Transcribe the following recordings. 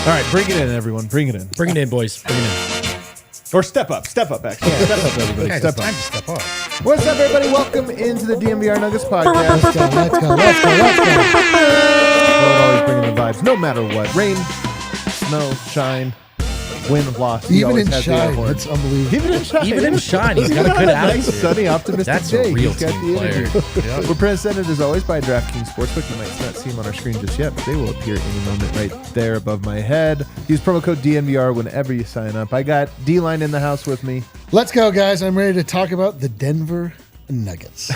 right, bring it in, everyone. Bring it in. Bring it in, boys. Bring it in. Or step up, back. Yeah, step up, everybody. Guys, Step it's up. time to step up. What's up, everybody? Welcome into the DNVR Nuggets Podcast. Let's go. Vogt always bringing the vibes, no matter what. Rain, snow, shine, win, loss. He Even always in has the shine, award. it's unbelievable. Even in shine. Even in shine, he's got a good nice, attitude. sunny, optimistic That's day. a real He's got team the player. energy. Yep. We're presented, as always, by DraftKings Sportsbook. You might not see them on our screen just yet, but they will appear any moment right there above my head. Use promo code DNVR whenever you sign up. I got D-Line in the house with me. Let's go, guys. I'm ready to talk about the Denver Nuggets.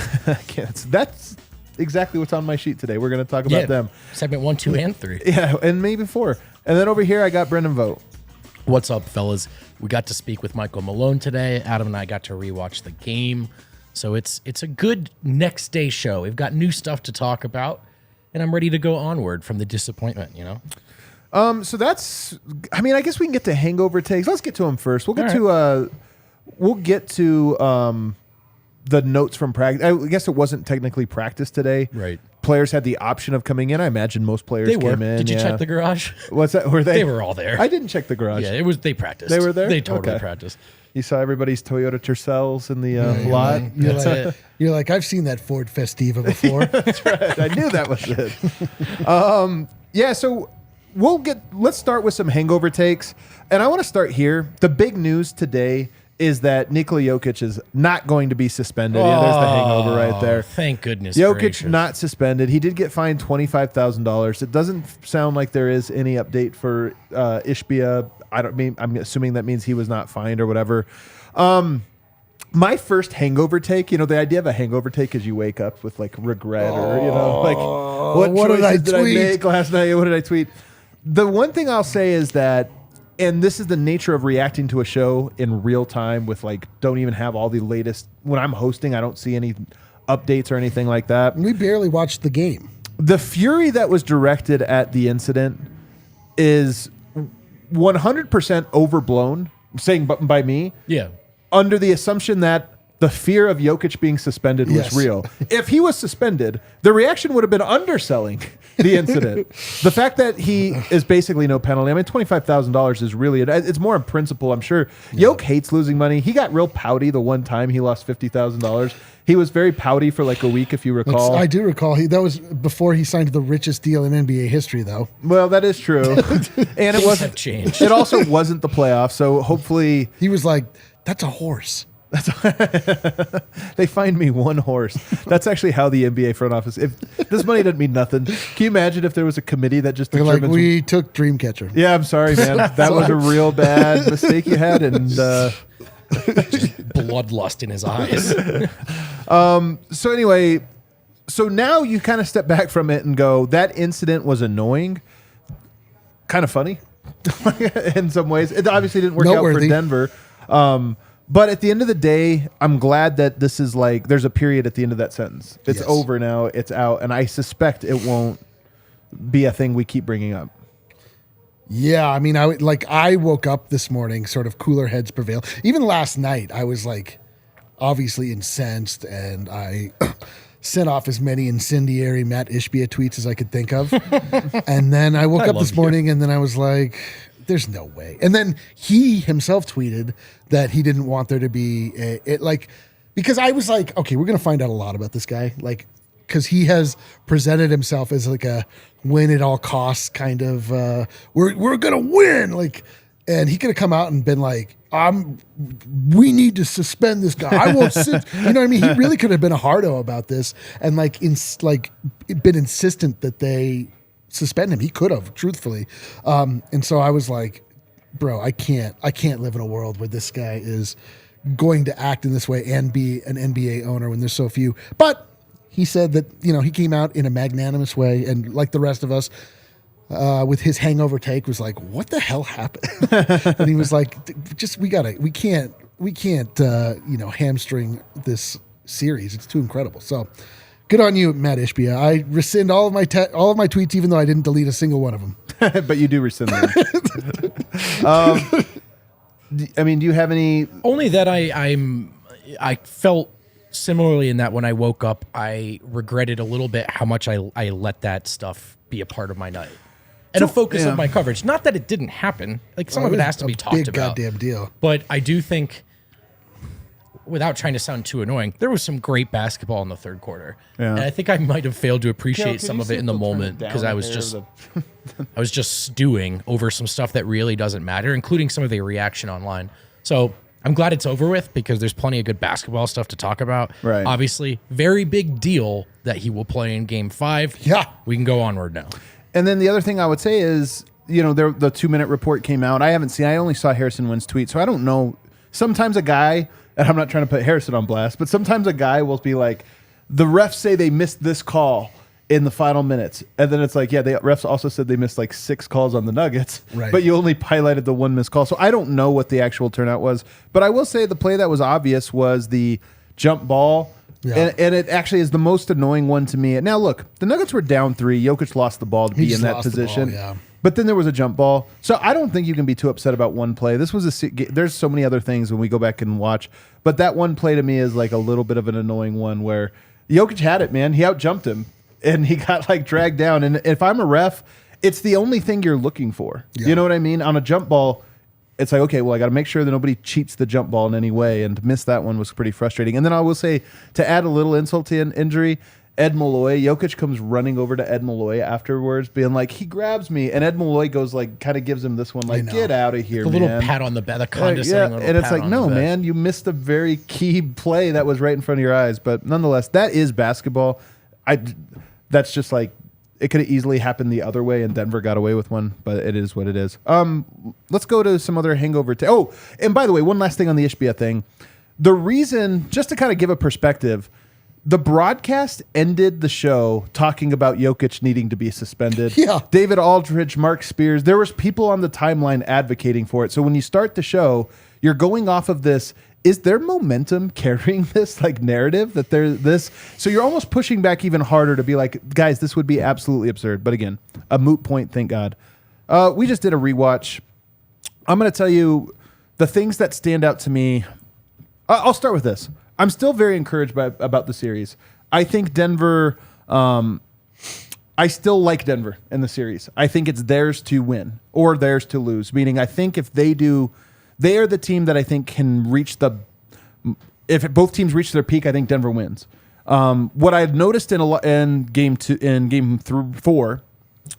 That's exactly what's on my sheet today. We're going to talk about them. Segment 1, 2, and 3. Yeah, and maybe 4. And then over here, I got Brendan Vogt. What's up, fellas? We got to speak with Michael Malone today. Adam and I got to rewatch the game. So it's a good next day show. We've got new stuff to talk about, and I'm ready to go onward from the disappointment, you know? So that's, I mean, I guess we can get to hangover takes. Let's get to them first. We'll get to the notes from practice. I guess it wasn't technically practice today. Right. Players had the option of coming in. I imagine most players They were. came in. Did you yeah. check the garage? What's that? Were they? They were all there. I didn't check the garage. Yeah, it was. They practiced. They were there? They totally Okay. practiced. You saw everybody's Toyota Tercels in the lot. You're like, I've seen that Ford Festiva before. That's right. I knew that was it. Yeah, so let's start with some hangover takes. And I want to start here. The big news today is that Nikola Jokic is not going to be suspended. Yeah, there's the hangover right there. Thank goodness. Jokic gracious. not suspended. He did get fined $25,000. It doesn't sound like there is any update for Ishbia. I'm assuming that means he was not fined or whatever. My first hangover take, the idea of a hangover take is you wake up with like regret or like what choices did I make last night? What did I tweet? The one thing I'll say is that, and this is the nature of reacting to a show in real time with like, don't even have all the latest. When I'm hosting, I don't see any updates or anything like that. We barely watched the game. The fury that was directed at the incident is 100% overblown, saying by me, Yeah. under the assumption that the fear of Jokic being suspended was Yes. real. If he was suspended, the reaction would have been underselling the incident. The fact that he is basically no penalty. I mean, $25,000 is really, it's more in principle, I'm sure. Jokic hates losing money. He got real pouty the one time he lost $50,000. He was very pouty for like a week, if you recall. I do recall. That was before he signed the richest deal in NBA history, though. Well, that is true. And it Things wasn't have changed. It also wasn't the playoffs, so hopefully He was like, that's a horse. they find me one horse. That's actually how the NBA front office. If this money doesn't mean nothing, can you imagine if there was a committee that just They're determines? like, we took Dreamcatcher. Yeah, I'm sorry, man. That was a real bad mistake you had, and Bloodlust in his eyes. so anyway, so now you kind of step back from it and go, that incident was annoying, kind of funny, in some ways. It obviously didn't work out for Noteworthy. Denver. But at the end of the day, I'm glad that this is like, there's a period at the end of that sentence. It's Yes. over now. It's out. And I suspect it won't be a thing we keep bringing up. Yeah, I mean, I woke up this morning, sort of cooler heads prevail. Even last night, I was like, obviously incensed, and I sent off as many incendiary Matt Ishbia tweets as I could think of. And then I woke up this morning, and then I was like, there's no way. And then he himself tweeted that he didn't want there to be because I was like, okay, we're going to find out a lot about this guy. Like, because he has presented himself as like a win at all costs kind of, we're going to win. Like, and he could have come out and been like, we need to suspend this guy. I won't sit. You know what I mean? He really could have been a hardo about this and been insistent that they suspend him. He could have, truthfully. And so I was like, bro, I can't live in a world where this guy is going to act in this way and be an NBA owner when there's so few. But he said that, he came out in a magnanimous way, and like the rest of us, with his hangover take, was like, what the hell happened? And he was like, we can't hamstring this series. It's too incredible. So good on you, Matt Ishbia. I rescind all of my tweets, even though I didn't delete a single one of them. But you do rescind them. I mean, do you have any? Only that I felt similarly in that when I woke up, I regretted a little bit how much I let that stuff be a part of my night. and a focus of my coverage. Not that it didn't happen. Like some of it has to be talked about. Goddamn deal. But I do think, without trying to sound too annoying, there was some great basketball in the third quarter. Yeah. And I think I might have failed to appreciate some of it in the moment because I was just stewing over some stuff that really doesn't matter, including some of the reaction online. So I'm glad it's over with because there's plenty of good basketball stuff to talk about. Right. Obviously, very big deal that he will play in Game 5. Yeah. We can go onward now. And then the other thing I would say is, the 2-minute report came out. I only saw Harrison Wynn's tweet, so I don't know. Sometimes a guy, and I'm not trying to put Harrison on blast, but sometimes a guy will be like, the refs say they missed this call in the final minutes. And then it's like, yeah, the refs also said they missed like 6 calls on the Nuggets, but you only highlighted the 1 missed call. So I don't know what the actual turnout was. But I will say the play that was obvious was the jump ball. Yeah. And it actually is the most annoying one to me. Now, look, the Nuggets were down 3. Jokic lost the ball to be in that position. But then there was a jump ball. So I don't think you can be too upset about one play. This was there's so many other things when we go back and watch. But that one play to me is like a little bit of an annoying one where Jokic had it, man. He out-jumped him, and he got like dragged down. And if I'm a ref, it's the only thing you're looking for. Yeah. You know what I mean? On a jump ball, it's like, okay, well, I got to make sure that nobody cheats the jump ball in any way. And to miss that one was pretty frustrating. And then I will say, to add a little insult to an injury, Ed Malloy, Jokic comes running over to Ed Malloy afterwards, being like, he grabs me. And Ed Malloy goes like, kind of gives him this one, like, get out of here, man. A little pat on the back, the condescending little and it's pat like, no, man, you missed a very key play that was right in front of your eyes. But nonetheless, that is basketball. That's just like, it could have easily happened the other way, and Denver got away with one, but it is what it is. Let's go to some other hangover. And by the way, one last thing on the Ishbia thing. The reason, just to kind of give a perspective, the broadcast ended the show talking about Jokic needing to be suspended. Yeah. David Aldridge, Mark Spears, there was people on the timeline advocating for it. So when you start the show, you're going off of this. Is there momentum carrying this like narrative that there's this? So you're almost pushing back even harder to be like, guys, this would be absolutely absurd. But again, a moot point, thank God. We just did a rewatch. I'm going to tell you the things that stand out to me. I'll start with this. I'm still very encouraged about the series. I think Denver, I still like Denver in the series. I think it's theirs to win or theirs to lose, meaning I think if they do, they are the team that I think can reach if both teams reach their peak, I think Denver wins. What I've noticed in game 4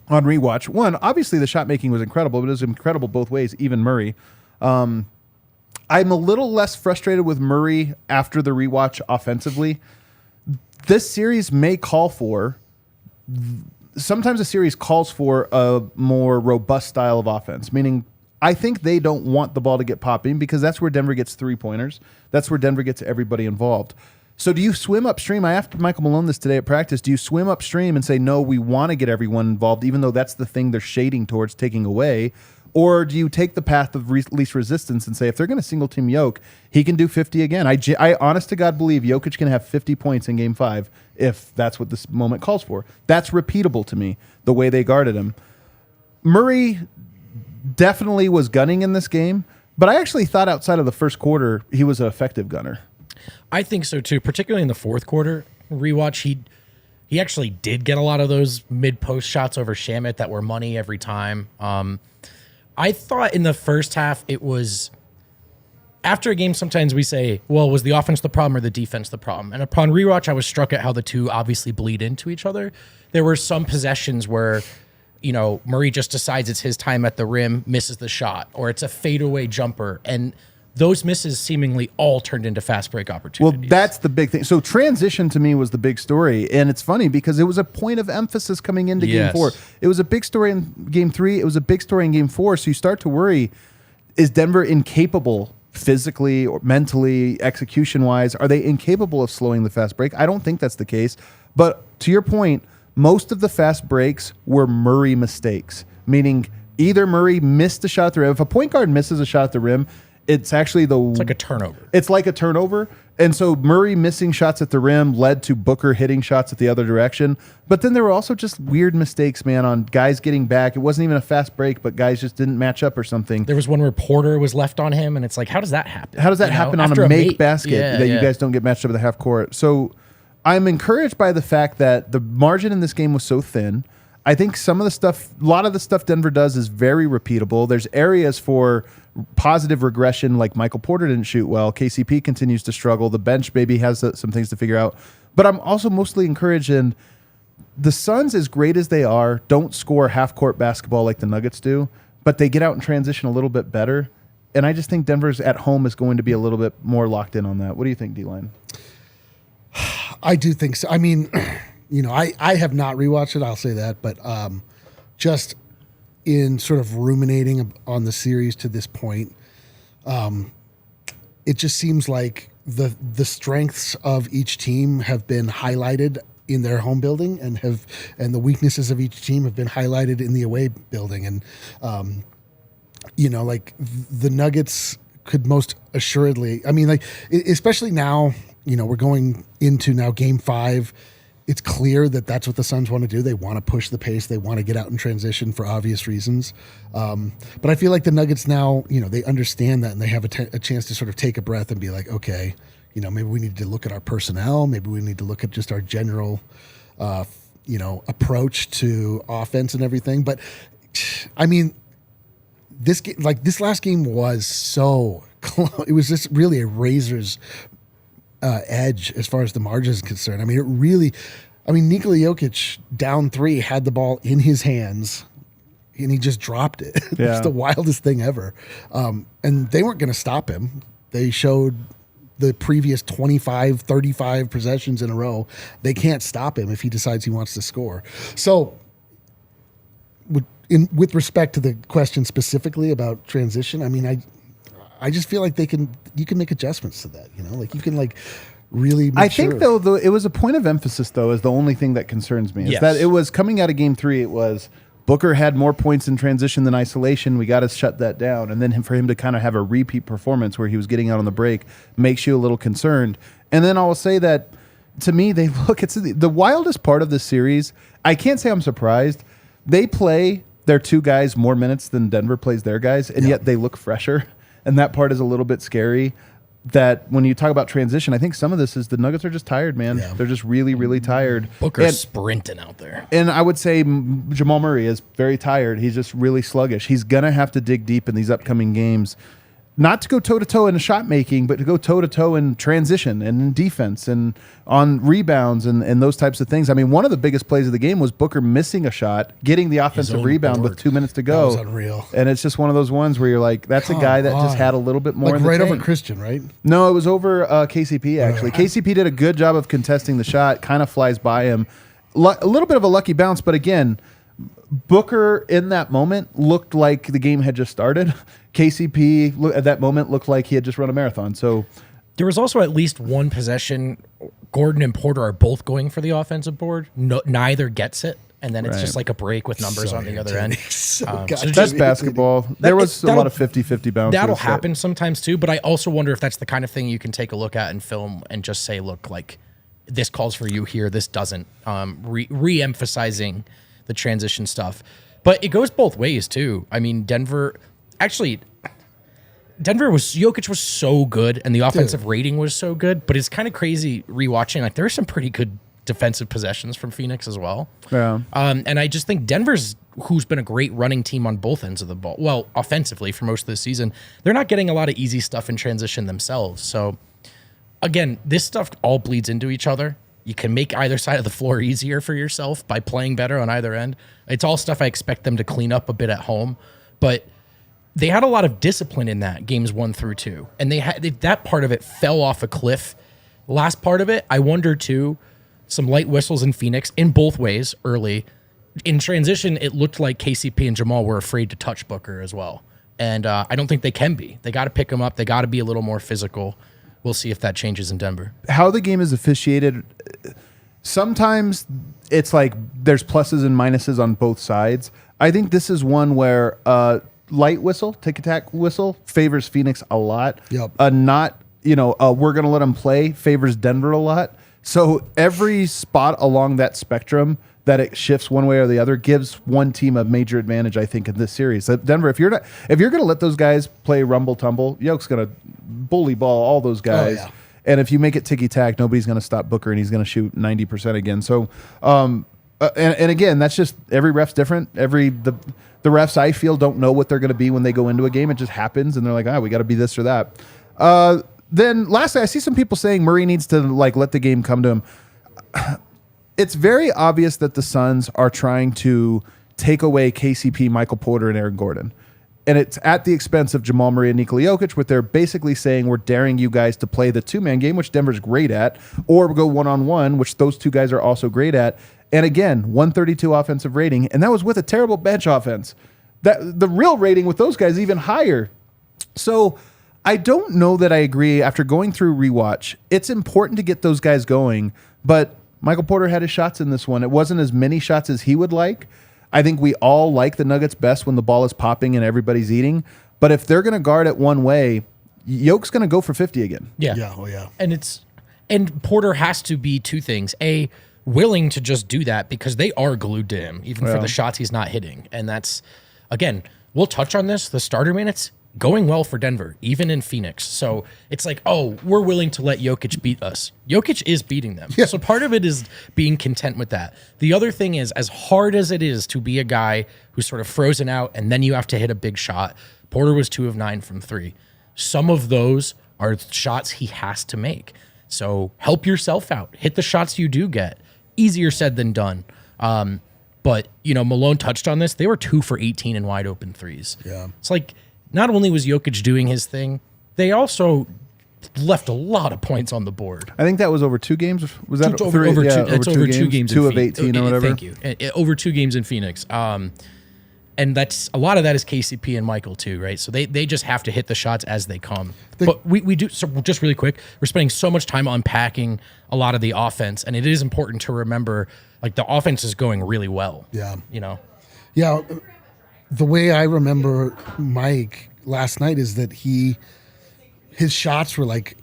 on rewatch, one, obviously the shot making was incredible, but it was incredible both ways, even Murray. I'm a little less frustrated with Murray after the rewatch offensively. This series may call for, sometimes a series calls for a more robust style of offense, meaning I think they don't want the ball to get popping because that's where Denver gets 3-pointers. That's where Denver gets everybody involved. So do you swim upstream? I asked Michael Malone this today at practice. Do you swim upstream and say, no, we want to get everyone involved, even though that's the thing they're shading towards taking away? Or do you take the path of least resistance and say, if they're going to single team Jokic, he can do 50 again? I honest to God believe Jokic can have 50 points in game 5 if that's what this moment calls for. That's repeatable to me, the way they guarded him. Murray definitely was gunning in this game, but I actually thought outside of the first quarter, he was an effective gunner. I think so too, particularly in the fourth quarter rewatch. He actually did get a lot of those mid-post shots over Shamet that were money every time. I thought in the first half it was, after a game sometimes we say, well, was the offense the problem or the defense the problem? And upon rewatch, I was struck at how the two obviously bleed into each other. There were some possessions where, Murray just decides it's his time at the rim, misses the shot, or it's a fadeaway jumper. And those misses seemingly all turned into fast break opportunities. Well, that's the big thing. So transition to me was the big story. And it's funny because it was a point of emphasis coming into game 4. It was a big story in game 3. It was a big story in game 4. So you start to worry, is Denver incapable physically or mentally, execution-wise? Are they incapable of slowing the fast break? I don't think that's the case. But to your point, most of the fast breaks were Murray mistakes, meaning either Murray missed a shot at the rim. If a point guard misses a shot at the rim, it's actually it's like a turnover. It's like a turnover. And so Murray missing shots at the rim led to Booker hitting shots at the other direction. But then there were also just weird mistakes, man, on guys getting back. It wasn't even a fast break, but guys just didn't match up or something. There was one where Porter was left on him, and it's like, how does that happen? How does that happen on a make basket that you guys don't get matched up at the half court? So I'm encouraged by the fact that the margin in this game was so thin. I think some of the stuff, a lot of the stuff Denver does is very repeatable. There's areas for positive regression, like Michael Porter didn't shoot well. KCP continues to struggle. The bench maybe has some things to figure out. But I'm also mostly encouraged in the Suns, as great as they are, don't score half-court basketball like the Nuggets do, but they get out in transition a little bit better. And I just think Denver's at home is going to be a little bit more locked in on that. What do you think, D-Line? I do think so. I mean, I have not rewatched it, I'll say that, but just in sort of ruminating on the series to this point, it just seems like the strengths of each team have been highlighted in their home building and the weaknesses of each team have been highlighted in the away building. And, like the Nuggets could most assuredly, I mean, like, especially now, we're going into now game 5. It's clear that that's what the Suns want to do. They want to push the pace. They want to get out in transition for obvious reasons. But I feel like the Nuggets now, they understand that and they have a chance to sort of take a breath and be like, okay, maybe we need to look at our personnel. Maybe we need to look at just our general, approach to offense and everything. But I mean, this last game was so close. It was just really a razor's edge as far as the margin is concerned. I mean, Nikola Jokic down 3 had the ball in his hands and he just dropped it. Yeah. It's the wildest thing ever. And they weren't going to stop him. They showed the previous 25, 35 possessions in a row. They can't stop him if he decides he wants to score. So with respect to the question specifically about transition, I mean, I just feel like you can make adjustments to that, like you can really make sure. Think though it was a point of emphasis though is the only thing that concerns me is that it was coming out of game 3. It was Booker had more points in transition than isolation. We got to shut that down. And then for him to kind of have a repeat performance where he was getting out on the break makes you a little concerned. And then I will say that to me, it's the wildest part of this series. I can't say I'm surprised. They play their 2 guys more minutes than Denver plays their guys, and yet they look fresher. And that part is a little bit scary. That when you talk about transition, I think some of this is the Nuggets are just tired, man. Yeah. They're just really, really tired. Booker's sprinting out there. And I would say Jamal Murray is very tired. He's just really sluggish. He's going to have to dig deep in these upcoming games. Not to go toe-to-toe in shot making, but to go toe-to-toe in transition and in defense and on rebounds and those types of things. I mean, one of the biggest plays of the game was Booker missing a shot, getting the offensive rebound with 2 minutes to go. That was unreal. And it's just one of those ones where you're like, that's a guy that just had a little bit more in the right tank. Over Christian, right? No, it was over KCP, actually. KCP did a good job of contesting the shot, kind of flies by him. A little bit of a lucky bounce, but again, Booker in that moment looked like the game had just started. KCP at that moment looked like he had just run a marathon. So there was also at least one possession. Gordon and Porter are both going for the offensive board. Neither gets it. And then it's just like a break with numbers on the other end. So that's basketball. There was a lot of 50-50 bounces. That'll happen sometimes too. But I also wonder if that's the kind of thing you can take a look at in film and just say, look, like this calls for you here. This doesn't. Re-emphasizing the transition stuff. But it goes both ways too. I mean, Jokic was so good and the offensive rating was so good, but it's kind of crazy rewatching. Like there are some pretty good defensive possessions from Phoenix as well. Yeah. And I just think Denver's, who's been a great running team on both ends of the ball, well, offensively for most of the season, they're not getting a lot of easy stuff in transition themselves. So again, this stuff all bleeds into each other. You can make either side of the floor easier for yourself by playing better on either end. It's all stuff I expect them to clean up a bit at home, but they had a lot of discipline in that games 1 through 2, and that part of it fell off a cliff. Last part of it, I wonder too, some light whistles in Phoenix in both ways early. In transition, it looked like KCP and Jamal were afraid to touch Booker as well, and I don't think they can be. They got to pick him up. They got to be a little more physical. We'll see if that changes in Denver. How the game is officiated, sometimes it's like there's pluses and minuses on both sides. I think this is one where light whistle, tick-tack whistle, favors Phoenix a lot. Yep. We're going to let them play favors Denver a lot. So every spot along that spectrum that it shifts one way or the other gives one team a major advantage, I think, in this series. Denver, if you're going to let those guys play rumble tumble, Yoke's going to bully ball all those guys. Oh, yeah. And if you make it ticky tack, nobody's going to stop Booker, and he's going to shoot 90% again. So And again, that's just every ref's different. The refs I feel don't know what they're going to be when they go into a game. It just happens, and they're like, we got to be this or that. Then lastly, I see some people saying Murray needs to like let the game come to him. It's very obvious that the Suns are trying to take away KCP, Michael Porter, and Aaron Gordon. And it's at the expense of Jamal Murray and Nikola Jokic, where they're basically saying we're daring you guys to play the two-man game, which Denver's great at, or go one-on-one, which those two guys are also great at. And again, 132 offensive rating, and that was with a terrible bench offense. The real rating with those guys is even higher. So I don't know that I agree. After going through rewatch, it's important to get those guys going, but Michael Porter had his shots in this one. It wasn't as many shots as he would like. I think we all like the Nuggets best when the ball is popping and everybody's eating. But if they're going to guard it one way, Yoke's going to go for 50 again. Yeah. Oh, yeah. And Porter has to be two things. A, willing to just do that because they are glued to him, even for the shots he's not hitting. And that's, again, we'll touch on this, the starter minutes, going well for Denver, even in Phoenix. So it's like, we're willing to let Jokic beat us. Jokic is beating them. Yeah. So part of it is being content with that. The other thing is, as hard as it is to be a guy who's sort of frozen out and then you have to hit a big shot, Porter was 2 of 9 from 3. Some of those are shots he has to make. So help yourself out. Hit the shots you do get. Easier said than done. But, Malone touched on this. They were 2 for 18 in wide open threes. Yeah. It's like, not only was Jokic doing his thing, they also left a lot of points on the board. I think that was over 2 games. Was that over two games? 2 of 18 or whatever. Thank you. Over 2 games in Phoenix. And that's a lot of that is KCP and Michael too, right? So they just have to hit the shots as they come. But we do. So just really quick, we're spending so much time unpacking a lot of the offense, and it is important to remember, like, the offense is going really well. Yeah. Yeah. The way I remember Mike last night is that his shots were like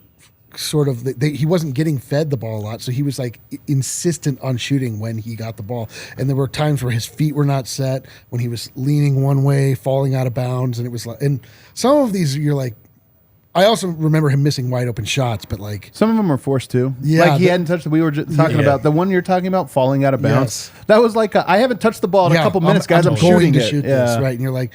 sort of, he wasn't getting fed the ball a lot, so he was like insistent on shooting when he got the ball. And there were times where his feet were not set, when he was leaning one way, falling out of bounds, and it was like, and some of these you're like, I also remember him missing wide open shots, but like some of them were forced to. Yeah, like he hadn't touched. We were just talking about the one you're talking about falling out of bounds. Yes. That was like I haven't touched the ball in a couple minutes, guys. I'm going shooting to it. shoot this, right? And you're like,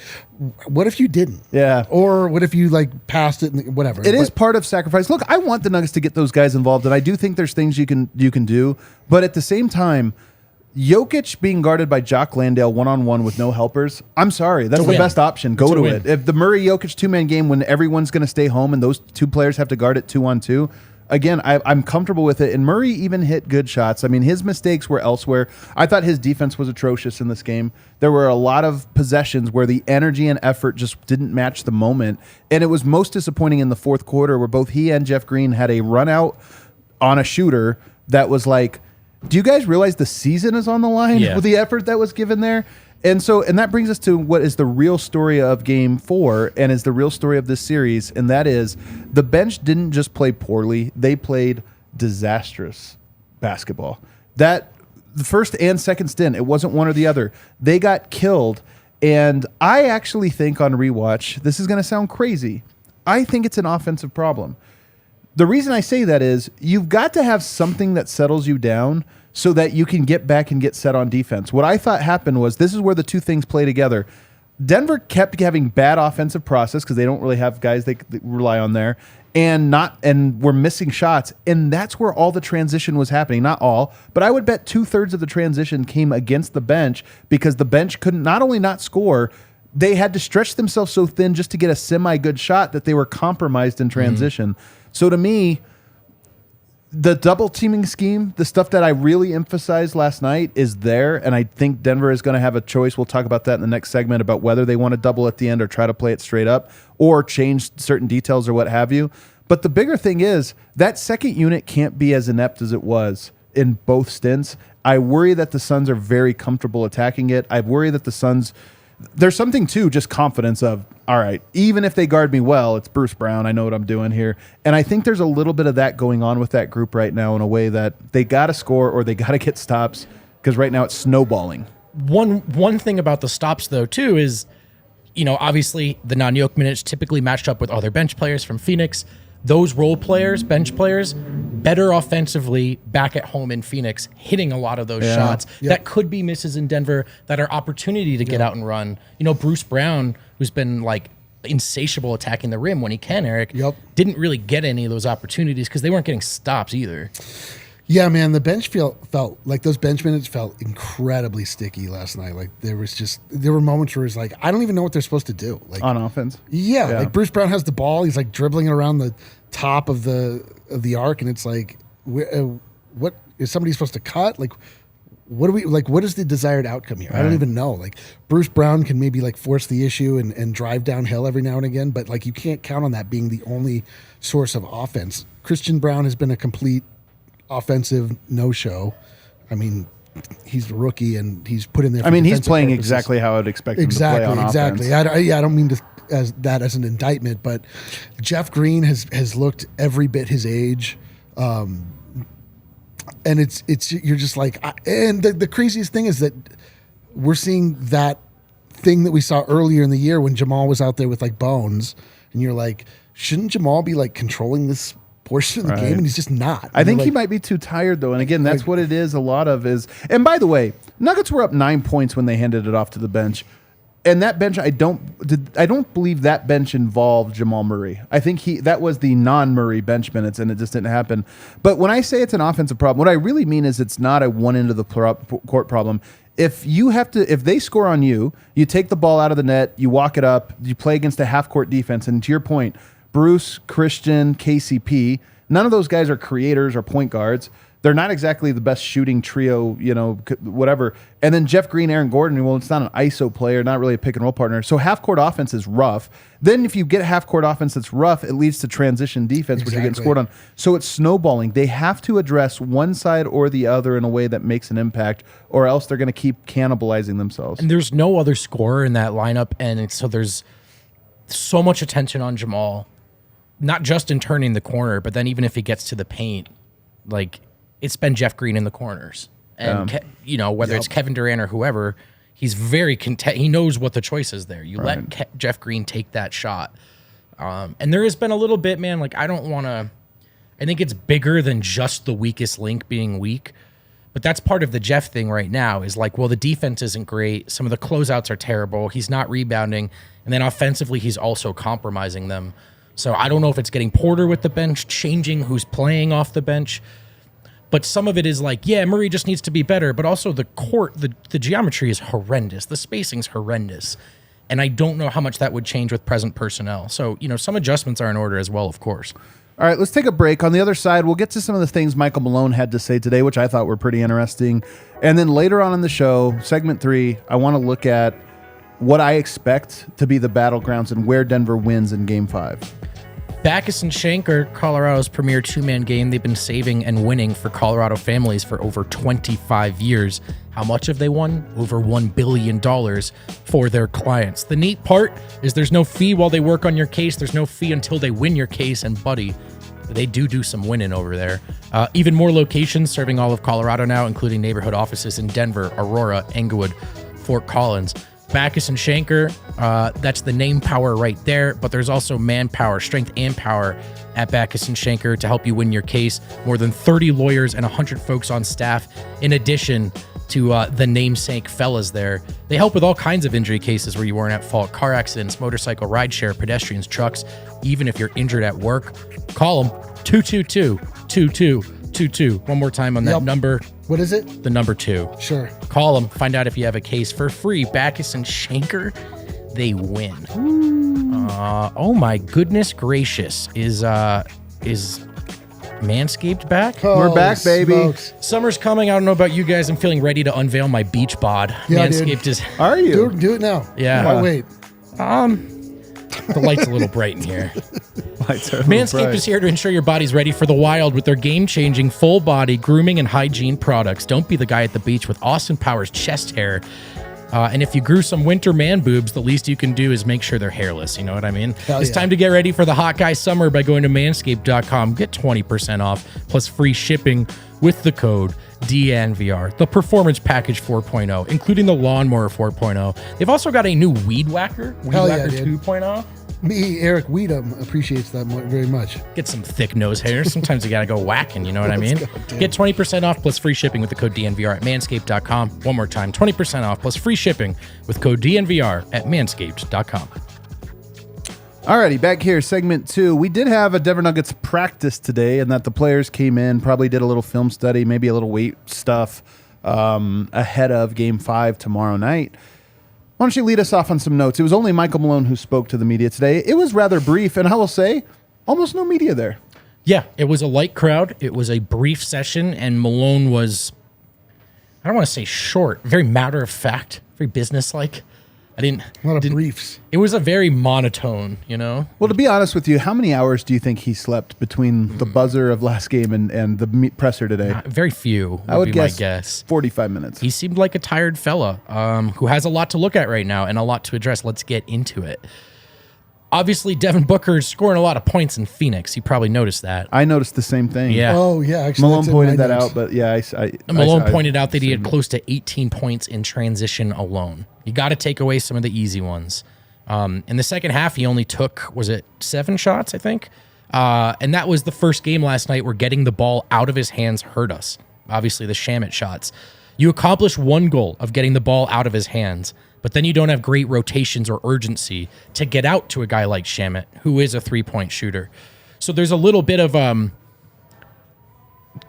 what if you didn't? Yeah. Or what if you like passed it and whatever? It is part of sacrifice. Look, I want the Nuggets to get those guys involved, and I do think there's things you can do, but at the same time, Jokic being guarded by Jock Landale one-on-one with no helpers, I'm sorry. That's the best option. Go to it. If the Murray-Jokic two-man game when everyone's going to stay home and those two players have to guard it 2-on-2, again, I'm comfortable with it. And Murray even hit good shots. I mean, his mistakes were elsewhere. I thought his defense was atrocious in this game. There were a lot of possessions where the energy and effort just didn't match the moment. And it was most disappointing in the fourth quarter where both he and Jeff Green had a run out on a shooter that was like, do you guys realize the season is on the line with the effort that was given there? And that brings us to what is the real story of Game 4 and is the real story of this series, and that is the bench didn't just play poorly, they played disastrous basketball. That the first and second stint, it wasn't one or the other. They got killed, and I actually think on rewatch, this is going to sound crazy, I think it's an offensive problem. The reason I say that is you've got to have something that settles you down so that you can get back and get set on defense. What I thought happened was this is where the two things play together. Denver kept having bad offensive process because they don't really have guys they rely on there, and we're missing shots, and that's where all the transition was happening. Not all, but I would bet 2/3 of the transition came against the bench because the bench couldn't not only not score, they had to stretch themselves so thin just to get a semi-good shot that they were compromised in transition. So to me, the double teaming scheme, the stuff that I really emphasized last night is there, and I think Denver is going to have a choice. We'll talk about that in the next segment about whether they want to double at the end or try to play it straight up or change certain details or what have you. But the bigger thing is that second unit can't be as inept as it was in both stints. I worry that the Suns are very comfortable attacking it. I worry that the Suns... There's something too, just confidence of, all right, even if they guard me well, it's Bruce Brown. I know what I'm doing here. And I think there's a little bit of that going on with that group right now in a way that they got to score or they got to get stops because right now it's snowballing. One thing about the stops, though, too, is, obviously the non-Yoke minutes typically matched up with other bench players from Phoenix, those role players, bench players, better offensively back at home in Phoenix, hitting a lot of those shots that could be misses in Denver that are opportunity to get out and run. You know, Bruce Brown, who's been like insatiable attacking the rim when he can, Eric, didn't really get any of those opportunities because they weren't getting stops either. Yeah, man, the bench felt like those bench minutes felt incredibly sticky last night. Like there were moments where it's like, I don't even know what they're supposed to do. Like on offense. Yeah, like Bruce Brown has the ball. He's like dribbling it around the top of the arc, and it's like, what is somebody supposed to cut? Like, what is the desired outcome here? I don't even know. Like Bruce Brown can maybe like force the issue and drive downhill every now and again, but like you can't count on that being the only source of offense. Christian Brown has been a complete offensive no-show. I mean, he's a rookie and he's put in there. He's playing exactly how I'd expect him to play on offense. Exactly. I don't mean to as an indictment, but Jeff Green has looked every bit his age, and it's you're just like, and the craziest thing is that we're seeing that thing that we saw earlier in the year when Jamal was out there with like Bones, and you're like, shouldn't Jamal be like controlling this portion of the game, and he's just not. I think he might be too tired though, and again, that's what it is. A lot of is, and by the way, Nuggets were up 9 points when they handed it off to the bench, and that bench, I don't believe that bench involved Jamal Murray. I think that was the non-Murray bench minutes, and it just didn't happen. But when I say it's an offensive problem, what I really mean is it's not a one end of the court problem. If they score on you, you take the ball out of the net, you walk it up, you play against a half court defense, and to your point, Bruce, Christian, KCP, none of those guys are creators or point guards. They're not exactly the best shooting trio, whatever. And then Jeff Green, Aaron Gordon, well, it's not an ISO player, not really a pick and roll partner. So half-court offense is rough. Then if you get half-court offense that's rough, it leads to transition defense, which you're getting scored on. So it's snowballing. They have to address one side or the other in a way that makes an impact, or else they're going to keep cannibalizing themselves. And there's no other scorer in that lineup, and so there's so much attention on Jamal. Not just in turning the corner, but then even if he gets to the paint, like it's been Jeff Green in the corners, and whether it's Kevin Durant or whoever, he's very content. He knows what the choice is there. You let Jeff Green take that shot, and there has been a little bit, man. Like I think it's bigger than just the weakest link being weak, but that's part of the Jeff thing right now. Is like, well, the defense isn't great. Some of the closeouts are terrible. He's not rebounding, and then offensively, he's also compromising them. So I don't know if it's getting Porter with the bench, changing who's playing off the bench. But some of it is like, yeah, Murray just needs to be better. But also the court, the geometry is horrendous. The spacing's horrendous. And I don't know how much that would change with present personnel. So, some adjustments are in order as well, of course. All right, let's take a break. On the other side, we'll get to some of the things Michael Malone had to say today, which I thought were pretty interesting. And then later on in the show, segment 3, I want to look at what I expect to be the battlegrounds and where Denver wins in Game 5. Backus and Schenker, Colorado's premier two-man game. They've been saving and winning for Colorado families for over 25 years. How much have they won? Over $1 billion for their clients. The neat part is there's no fee while they work on your case. There's no fee until they win your case. And buddy, they do some winning over there. Even more locations serving all of Colorado now, including neighborhood offices in Denver, Aurora, Englewood, Fort Collins. Backus and Schenker, that's the name power right there, but there's also manpower, strength and power at Backus and Schenker to help you win your case. More than 30 lawyers and 100 folks on staff, in addition to the namesake fellas there. They help with all kinds of injury cases where you weren't at fault: car accidents, motorcycle rideshare, pedestrians, trucks. Even if you're injured at work, call them 222-2222. One more time on that number. What is it? The number 2. Sure. Call them. Find out if you have a case for free. Backus and Schenker, they win. Oh my goodness gracious! Is Manscaped back? We're back, baby. Smokes. Summer's coming. I don't know about you guys. I'm feeling ready to unveil my beach bod. Yeah, Manscaped dude. is. Are you? Do it now. Yeah. Why wait? The light's a little bright in here. Lights are Manscaped is here to ensure your body's ready for the wild with their game-changing full-body grooming and hygiene products. Don't be the guy at the beach with Austin Powers chest hair. And if you grew some winter man boobs, the least you can do is make sure they're hairless. You know what I mean? It's time to get ready for the hot guy summer by going to manscaped.com. Get 20% off plus free shipping with the code DNVR. The Performance Package 4.0, including the Lawnmower 4.0. They've also got a new Weed Whacker, 2.0. Eric Weedham, appreciates that very much. Get some thick nose hairs. Sometimes you got to go whacking, you know what I mean? Get 20% off plus free shipping with the code DNVR at manscaped.com. One more time, 20% off plus free shipping with code DNVR at manscaped.com. Alrighty, back here, segment 2. We did have a Denver Nuggets practice today, and that the players came in, probably did a little film study, maybe a little weight stuff ahead of Game 5 tomorrow night. Why don't you lead us off on some notes? It was only Michael Malone who spoke to the media today. It was rather brief, and I will say, almost no media there. Yeah, it was a light crowd. It was a brief session, and Malone was, I don't want to say short, very matter of fact, very businesslike. A lot of briefs. It was a very monotone, you know? Well, to be honest with you, how many hours do you think he slept between the buzzer of last game and the presser today? Very few, I would be my guess. 45 minutes. He seemed like a tired fella who has a lot to look at right now and a lot to address. Let's get into it. Obviously, Devin Booker's scoring a lot of points in Phoenix. You probably noticed that. I noticed the same thing. Yeah. Oh, yeah. Actually, Malone pointed that out, but yeah. Malone pointed out that he had close to 18 points in transition alone. You got to take away some of the easy ones. In the second half, he only took, 7 shots, I think? And that was the first game last night where getting the ball out of his hands hurt us. Obviously, the Shamet shots. You accomplish one goal of getting the ball out of his hands, but then you don't have great rotations or urgency to get out to a guy like Shamet, who is a three-point shooter. So there's a little bit of kind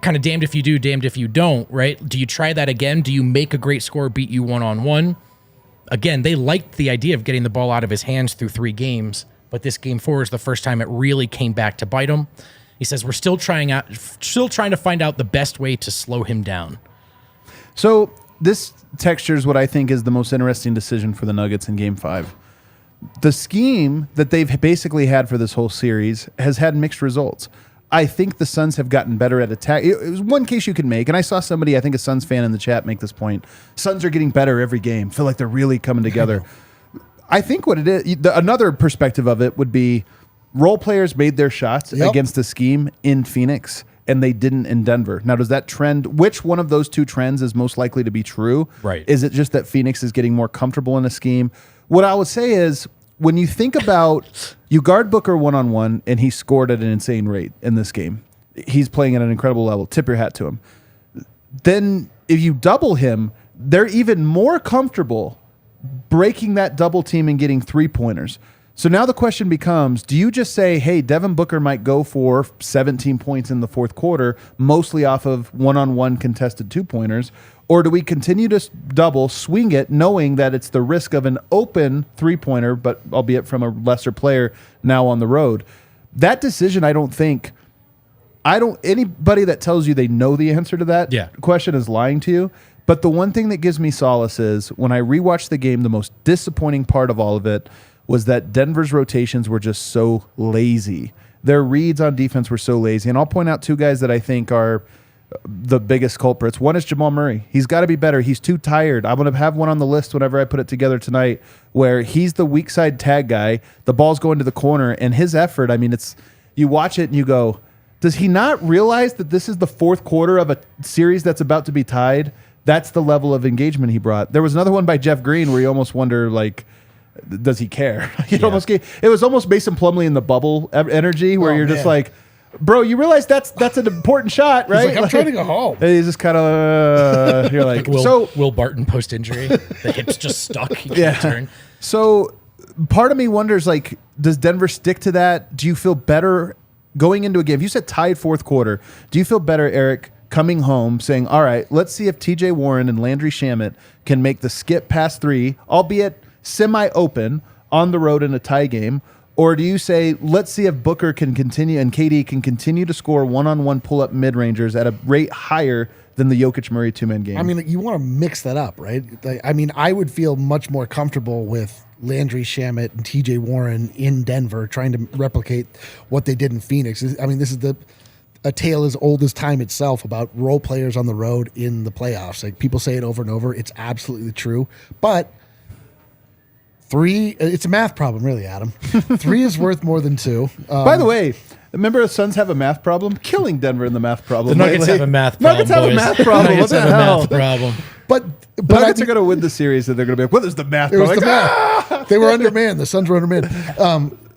of damned if you do, damned if you don't, right? Do you try that again? Do you make a great scorer beat you one-on-one? Again, they liked the idea of getting the ball out of his hands through 3 games, but this game 4 is the first time it really came back to bite him. He says, we're still trying to find out the best way to slow him down. So this textures what I think is the most interesting decision for the Nuggets in Game 5. The scheme that they've basically had for this whole series has had mixed results. I think the Suns have gotten better at attack. It was one case you can make, and I saw somebody, I think a Suns fan in the chat, make this point. Suns are getting better every game. Feel like they're really coming together. I think what it is, another perspective of it would be role players made their shots against the scheme in Phoenix, and they didn't in Denver. Now, does that trend, which one of those two trends is most likely to be true? Right. Is it just that Phoenix is getting more comfortable in a scheme? What I would say is, when you think about, you guard Booker one-on-one, and he scored at an insane rate in this game. He's playing at an incredible level. Tip your hat to him. Then if you double him, they're even more comfortable breaking that double team and getting 3-pointers. So now the question becomes, do you just say, hey, Devin Booker might go for 17 points in the fourth quarter, mostly off of one-on-one contested 2-pointers, or do we continue to double, swing it, knowing that it's the risk of an open 3-pointer, but albeit from a lesser player now on the road? That decision, anybody that tells you they know the answer to that question is lying to you. But the one thing that gives me solace is when I rewatched the game, the most disappointing part of all of it was that Denver's rotations were just so lazy. Their reads on defense were so lazy. And I'll point out 2 guys that I think are the biggest culprits. One is Jamal Murray. He's got to be better. He's too tired. I'm going to have one on the list whenever I put it together tonight where he's the weak side tag guy. The ball's going to the corner, and his effort, I mean, it's you watch it and you go, does he not realize that this is the fourth quarter of a series that's about to be tied? That's the level of engagement he brought. There was another one by Jeff Green where you almost wonder, like, does he care? It was almost Mason Plumlee in the bubble energy where you're just like, bro, you realize that's an important shot, right? He's like, I'm trying to go home. And he's just kind of, you're like, Will Barton post-injury, the hip's just stuck. He can't turn. So part of me wonders, like, does Denver stick to that? Do you feel better going into a game? You said tied fourth quarter. Do you feel better, Eric, coming home saying, all right, let's see if TJ Warren and Landry Shamet can make the skip past 3, albeit semi-open on the road in a tie game? Or do you say, let's see if Booker can continue and KD can continue to score one-on-one pull-up mid-rangers at a rate higher than the Jokic-Murray 2-man game? I mean, you want to mix that up, right? I mean, I would feel much more comfortable with Landry Shamet and TJ Warren in Denver trying to replicate what they did in Phoenix. I mean, this is a tale as old as time itself about role players on the road in the playoffs. Like, people say it over and over. It's absolutely true. But 3, it's a math problem, really, Adam. 3 is worth more than 2. By the way, remember the Suns have a math problem? Killing Denver in the math problem. The Nuggets have a math problem. Nuggets have a math problem. What the hell? Math problem. But Nuggets are going to win the series, and they're going to be like, "What is the math?" It was the math. They were undermanned. The Suns were undermanned.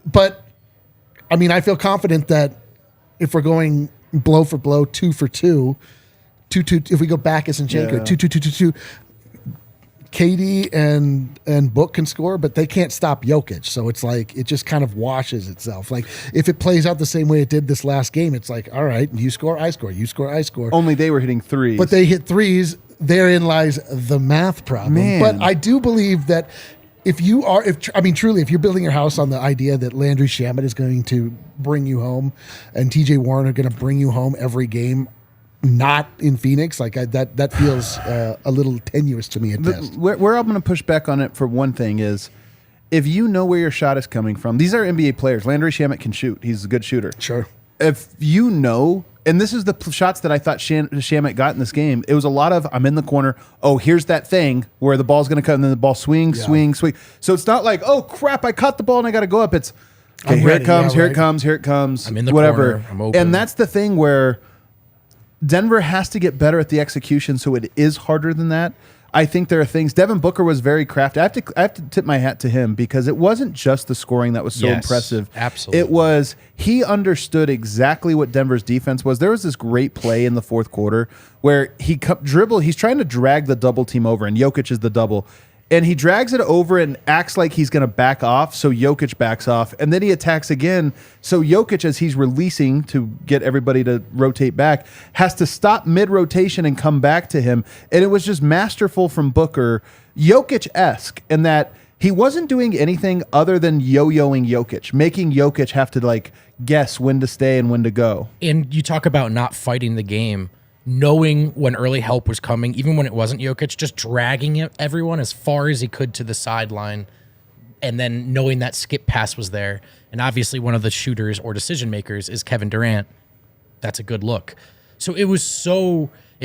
But I mean, I feel confident that if we're going blow for blow, 2 for 2, 2, if we go back as Zinchenko, 2, KD and Book can score, but they can't stop Jokic. So it's like it just kind of washes itself. Like if it plays out the same way it did this last game, it's like, all right, you score, I score, you score, I score. Only they were hitting threes. But they hit threes. Therein lies the math problem. Man. But I do believe that truly, if you're building your house on the idea that Landry Shamet is going to bring you home and TJ Warren are going to bring you home every game, not in Phoenix, like that feels a little tenuous to me at best. Where I'm going to push back on it for one thing is, if you know where your shot is coming from, these are NBA players. Landry Shamet can shoot. He's a good shooter. Sure. If you know, and this is the shots that I thought Shamet got in this game, it was a lot of, I'm in the corner, oh, here's that thing where the ball's going to cut, and then the ball swing. So it's not like, oh, crap, I caught the ball and I got to go up. It's, okay, here it comes. I'm in the whatever. corner. I'm open. And that's the thing where Denver has to get better at the execution, so it is harder than that. I think there are things. Devin Booker was very crafty. I have to tip my hat to him because it wasn't just the scoring that was so impressive. Absolutely. It was he understood exactly what Denver's defense was. There was this great play in the fourth quarter where he's trying to drag the double team over, and Jokic is the double. And he drags it over and acts like he's going to back off, so Jokic backs off. And then he attacks again. So Jokic, as he's releasing to get everybody to rotate back, has to stop mid-rotation and come back to him. And it was just masterful from Booker, Jokic-esque, in that he wasn't doing anything other than yo-yoing Jokic, making Jokic have to guess when to stay and when to go. And you talk about not fighting the game. Knowing when early help was coming, even when it wasn't Jokic, just dragging everyone as far as he could to the sideline, and then knowing that skip pass was there. And obviously one of the shooters or decision makers is Kevin Durant. That's a good look. So it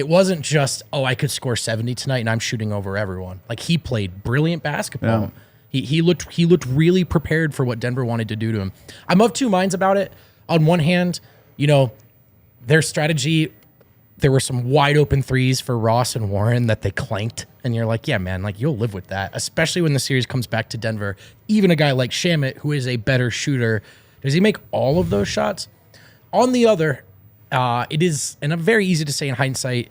wasn't just, I could score 70 tonight and I'm shooting over everyone. Like, he played brilliant basketball. Yeah. He looked really prepared for what Denver wanted to do to him. I'm of two minds about it. On one hand, their strategy, there were some wide open threes for Ross and Warren that they clanked. And you're like, yeah, man, you'll live with that, especially when the series comes back to Denver. Even a guy like Shamet, who is a better shooter, does he make all of those shots? On the other, it is, and very easy to say in hindsight,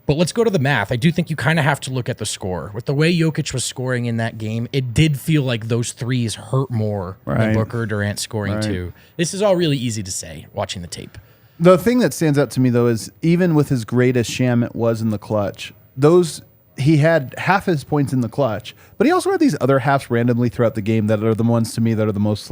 but let's go to the math. I do think you kind of have to look at the score. With the way Jokic was scoring in that game, it did feel like those threes hurt more than Booker Durant scoring too. This is all really easy to say watching the tape. The thing that stands out to me, though, is even with as great as Shamet was in the clutch, he had half his points in the clutch, but he also had these other halves randomly throughout the game that are the ones to me that are the most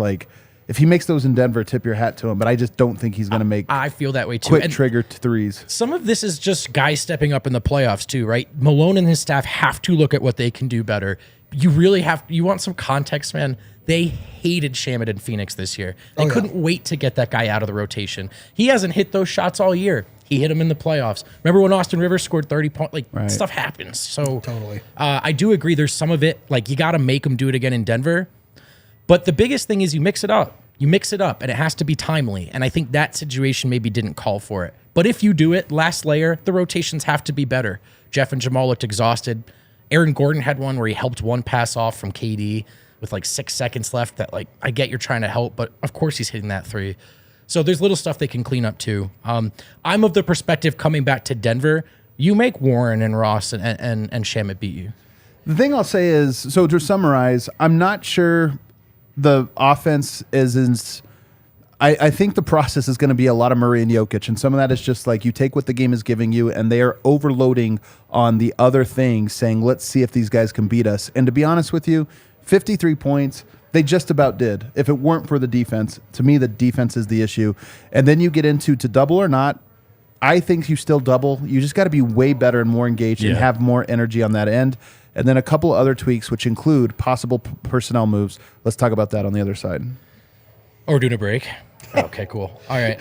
if he makes those in Denver, tip your hat to him. But I just don't think he's going to make. I feel that way too. Quick trigger threes. Some of this is just guys stepping up in the playoffs too, right? Malone and his staff have to look at what they can do better. You really have. You want some context, man. They hated Shamet in Phoenix this year. They couldn't wait to get that guy out of the rotation. He hasn't hit those shots all year. He hit them in the playoffs. Remember when Austin Rivers scored 30 points? Stuff happens. So totally. I do agree. There's some of it. You got to make him do it again in Denver. But the biggest thing is you mix it up. You mix it up, and it has to be timely. And I think that situation maybe didn't call for it. But if you do it, last layer, the rotations have to be better. Jeff and Jamal looked exhausted. Aaron Gordon had one where he helped one pass off from KD with 6 seconds left that I get you're trying to help, but of course he's hitting that three. So there's little stuff they can clean up too. I'm of the perspective coming back to Denver, you make Warren and Ross and Shamet beat you. The thing I'll say is, so to summarize, I'm not sure the offense is I think the process is going to be a lot of Murray and Jokic, and some of that is just you take what the game is giving you, and they are overloading on the other things, saying, let's see if these guys can beat us. And to be honest with you, 53 points, they just about did. If it weren't for the defense, to me, the defense is the issue. And then you get into to double or not. I think you still double. You just got to be way better and more engaged and have more energy on that end. And then a couple of other tweaks, which include possible personnel moves. Let's talk about that on the other side. Or we're doing a break. Okay, cool. All right.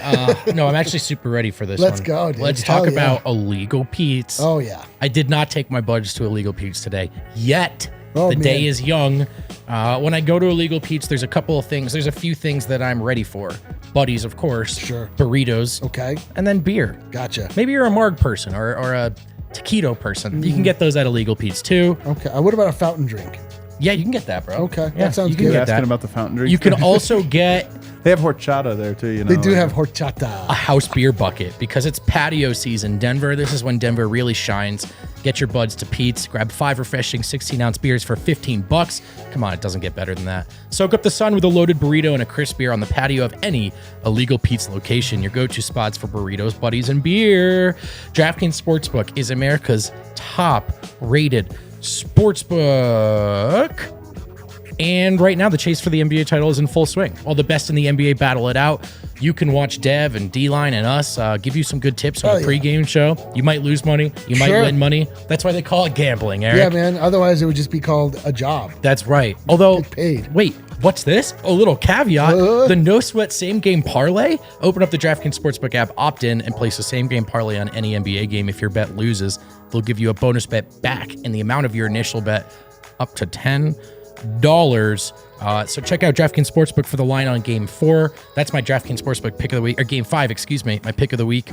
No, I'm actually super ready for this Let's one. go, dude. Let's talk about Illegal Pete's. Oh, yeah. I did not take my buds to Illegal Pete's today. Yet. The day is young. When I go to Illegal Pete's, there's a couple of things. There's a few things that I'm ready for. Buddies, of course. Sure. Burritos. Okay. And then beer. Gotcha. Maybe you're a Marg person or a taquito person. You can get those at Illegal Pete's too. Okay. What about a fountain drink? Yeah, you can get that, bro. Okay, Yeah, that sounds you can good. get Asking that. about the fountain drink. You can also get They have horchata there too. You know, They do like- have horchata. a house beer bucket because it's patio season. Denver, this is when Denver really shines. Get your buds to Pete's. Grab 5 refreshing 16-ounce beers for $15. Come on, it doesn't get better than that. Soak up the sun with a loaded burrito and a crisp beer on the patio of any illegal Pete's location. Your go-to spots for burritos, buddies, and beer. DraftKings Sportsbook is America's top-rated sportsbook. And right now, the chase for the NBA title is in full swing. While the best in the NBA battle it out, you can watch Dev and D-Line and us give you some good tips on the pregame show. You might lose money. You might win money. That's why they call it gambling, Eric. Yeah, man. Otherwise, it would just be called a job. That's right. Although, Get paid. wait, what's this? A little caveat. The no sweat same game parlay. Open up the DraftKings Sportsbook app, opt in, and place a same game parlay on any NBA game. If your bet loses, they'll give you a bonus bet back in the amount of your initial bet, up to $10. So check out DraftKings Sportsbook for the line on Game 4. That's my DraftKings Sportsbook pick of the week, or Game 5, excuse me, my pick of the week,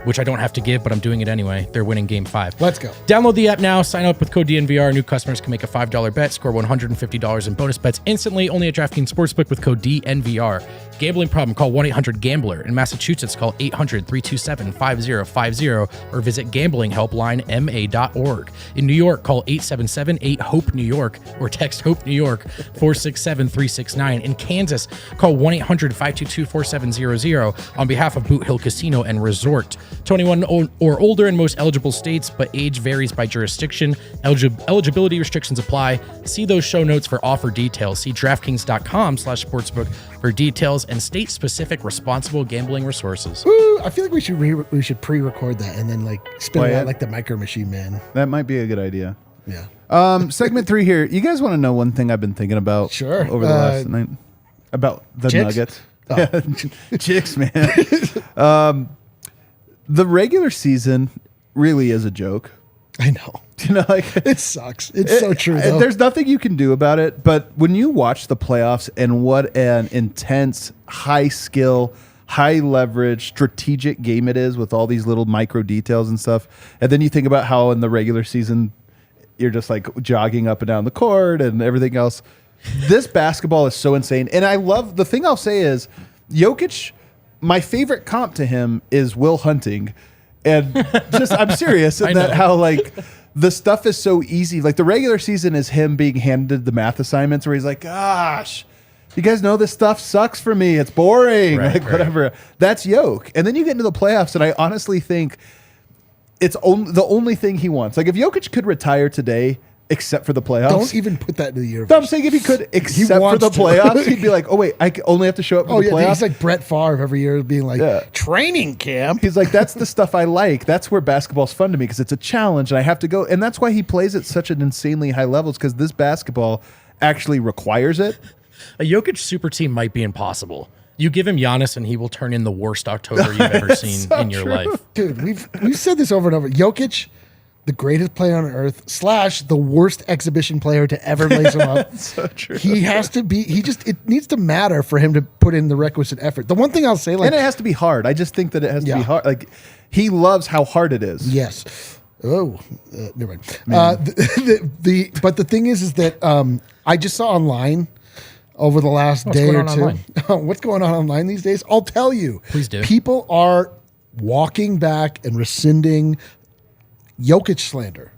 which I don't have to give, but I'm doing it anyway. They're winning Game 5. Let's go. Download the app now. Sign up with code DNVR. New customers can make a $5 bet, score $150 in bonus bets instantly. Only at DraftKings Sportsbook with code DNVR. Gambling problem? Call 1-800-GAMBLER. In Massachusetts, call 800-327-5050 or visit gamblinghelplinema.org. In New York, call 877-8-HOPE-NEW YORK or text HOPE New York 467-369. In Kansas, call 1-800-522-4700 on behalf of Boot Hill Casino and Resort. 21 or older in most eligible states, but age varies by jurisdiction. Eligibility restrictions apply. See those show notes for offer details. See DraftKings.com/sportsbook for details and state-specific responsible gambling resources. Ooh, I feel like we should pre-record that and then like spin it out like the Micro Machine Man. That might be a good idea. Yeah. Segment 3 here. You guys want to know one thing I've been thinking about Sure. over the last night? About the chicks? Nuggets. Yeah, chicks, man. The regular season really is a joke. I know. You know, like It sucks. It's so true, though. There's nothing you can do about it. But when you watch the playoffs and what an intense, high skill, high leverage, strategic game it is with all these little micro details and stuff, and then you think about how in the regular season you're just like jogging up and down the court and everything else. This basketball is so insane. And I love, the thing I'll say is Jokic, my favorite comp to him is Will Hunting. And just, I'm serious in that how like the stuff is so easy. Like the regular season is him being handed the math assignments where he's like, gosh, you guys know this stuff sucks for me. It's boring. Right, like whatever. That's Jokic. And then you get into the playoffs and I honestly think it's the only thing he wants. Like if Jokic could retire today, except for the playoffs. Don't even put that into the universe. No, I'm saying if he could, except for the playoffs, he'd be like, oh, wait, I only have to show up for the playoffs. He's like Brett Favre every year being like, training camp. He's like, that's the stuff I like. That's where basketball's fun to me because it's a challenge and I have to go. And that's why he plays at such an insanely high levels because this basketball actually requires it. A Jokic super team might be impossible. You give him Giannis and he will turn in the worst October you've ever seen in your life. Dude, we've said this over and over. Jokic, the greatest player on earth / the worst exhibition player to ever lace him up. So true. He has to be, it needs to matter for him to put in the requisite effort. The one thing I'll say, like, and it has to be hard. I just think that it has to be hard. Like he loves how hard it is. yes. Oh, never mind. But the thing is that I just saw online over the last day or two. What's going on online these days? I'll tell you. Please do. People are walking back and rescinding Jokic slander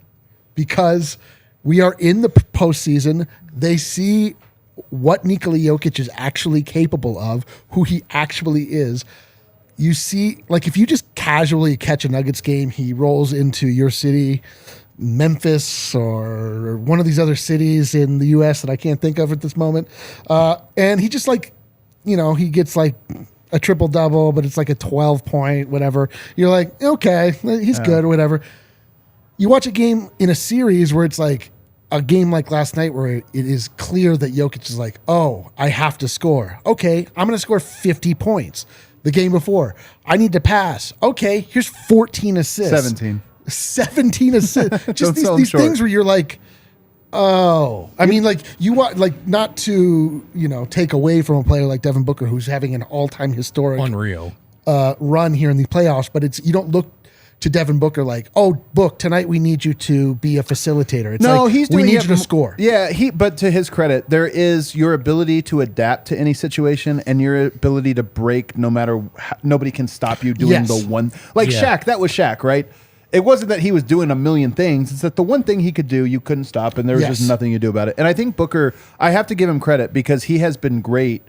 because we are in the postseason. They see what Nikola Jokic is actually capable of, who he actually is. You see, like if you just casually catch a Nuggets game, he rolls into your city, Memphis or one of these other cities in the U.S. that I can't think of at this moment. And he just like, he gets like a triple-double, but it's like a 12-point, whatever. You're like, okay, he's good or whatever. You watch a game in a series where it's like a game like last night where it is clear that Jokic is like, oh, I have to score. Okay, I'm going to score 50 points. The game before, I need to pass. Okay, here's 14 assists. 17 assists. Just these things where you're like, oh. I mean, like, you want, like, not to, take away from a player like Devin Booker who's having an all-time historic unreal run here in the playoffs, but you don't look to Devin Booker like, oh, Book, tonight we need you to be a facilitator. It's no, like, he's doing we need you to score. Yeah, but to his credit, there is your ability to adapt to any situation and your ability to break no matter nobody can stop you doing the one. Like Shaq, that was Shaq, right? It wasn't that he was doing a million things. It's that the one thing he could do, you couldn't stop, and there was just nothing you do about it. And I think Booker, I have to give him credit because he has been great,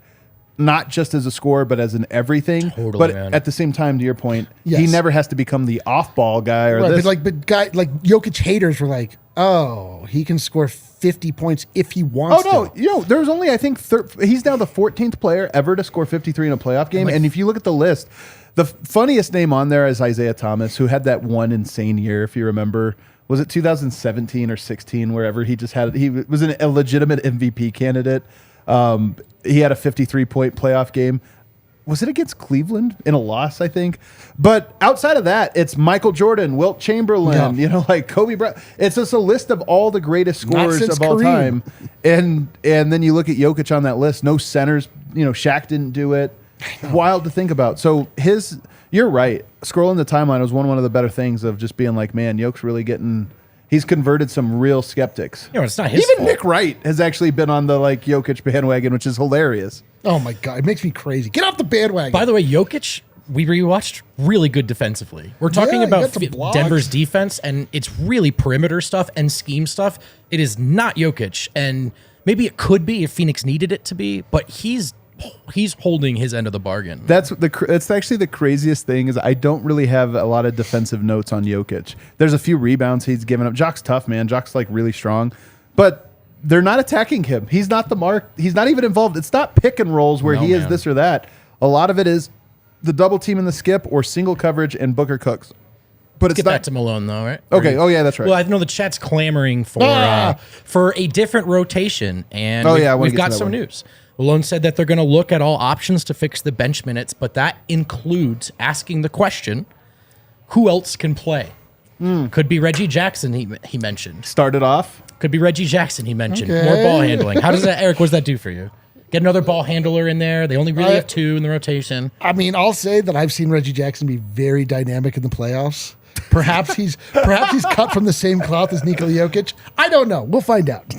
not just as a scorer, but as an everything. Totally, but man. at the same time, to your point, he never has to become the off-ball guy or this. But Jokic haters were like, oh, he can score 50 points if he wants to. There's only, I think, he's now the 14th player ever to score 53 in a playoff game. And if you look at the list, the funniest name on there is Isaiah Thomas, who had that one insane year, if you remember. Was it 2017 or 16, wherever he was a legitimate MVP candidate. He had a 53-point playoff game. Was it against Cleveland in a loss, I think? But outside of that, it's Michael Jordan, Wilt Chamberlain, like Kobe Bryant. It's just a list of all the greatest scorers of all time. And then you look at Jokic on that list. No centers. Shaq didn't do it. Wild to think about. So you're right. Scrolling the timeline was one of the better things of just being like, man, Jokic's really he's converted some real skeptics. It's not his fault. fault. Nick Wright has actually been on the Jokic bandwagon, which is hilarious. Oh my God, it makes me crazy. Get off the bandwagon. By the way, Jokic, we rewatched, really good defensively. We're talking about Denver's defense, and it's really perimeter stuff and scheme stuff. It is not Jokic, and maybe it could be if Phoenix needed it to be, but he's holding his end of the bargain. That's actually the craziest thing is I don't really have a lot of defensive notes on Jokic. There's a few rebounds he's given up. Jock's tough, man. Jock's really strong, but they're not attacking him. He's not the mark. He's not even involved. It's not pick and rolls where he is this or that. A lot of it is the double team and the skip or single coverage and Booker cooks. But Let's get back to Malone though, right? Okay. Oh yeah, that's right. Well, I know the chat's clamoring for a different rotation, and we've got some news. Malone said that they're going to look at all options to fix the bench minutes, but that includes asking the question, who else can play? Could be Reggie Jackson, he mentioned. Started off. Could be Reggie Jackson, he mentioned. Okay. More ball handling. How does that, Eric, what does that do for you? Get another ball handler in there. They only really have two in the rotation. I mean, I'll say that I've seen Reggie Jackson be very dynamic in the playoffs. Perhaps he's cut from the same cloth as Nikola Jokic. I don't know. We'll find out.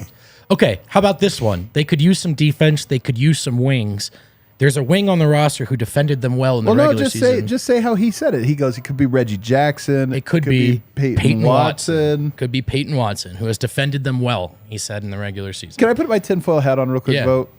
Okay, how about this one? They could use some defense. They could use some wings. There's a wing on the roster who defended them well in the regular season. Just say how he said it. He goes, it could be Reggie Jackson. It could be Peyton Watson. Could be Peyton Watson, who has defended them well, he said, in the regular season. Can I put my tinfoil hat on real quick, Vogt?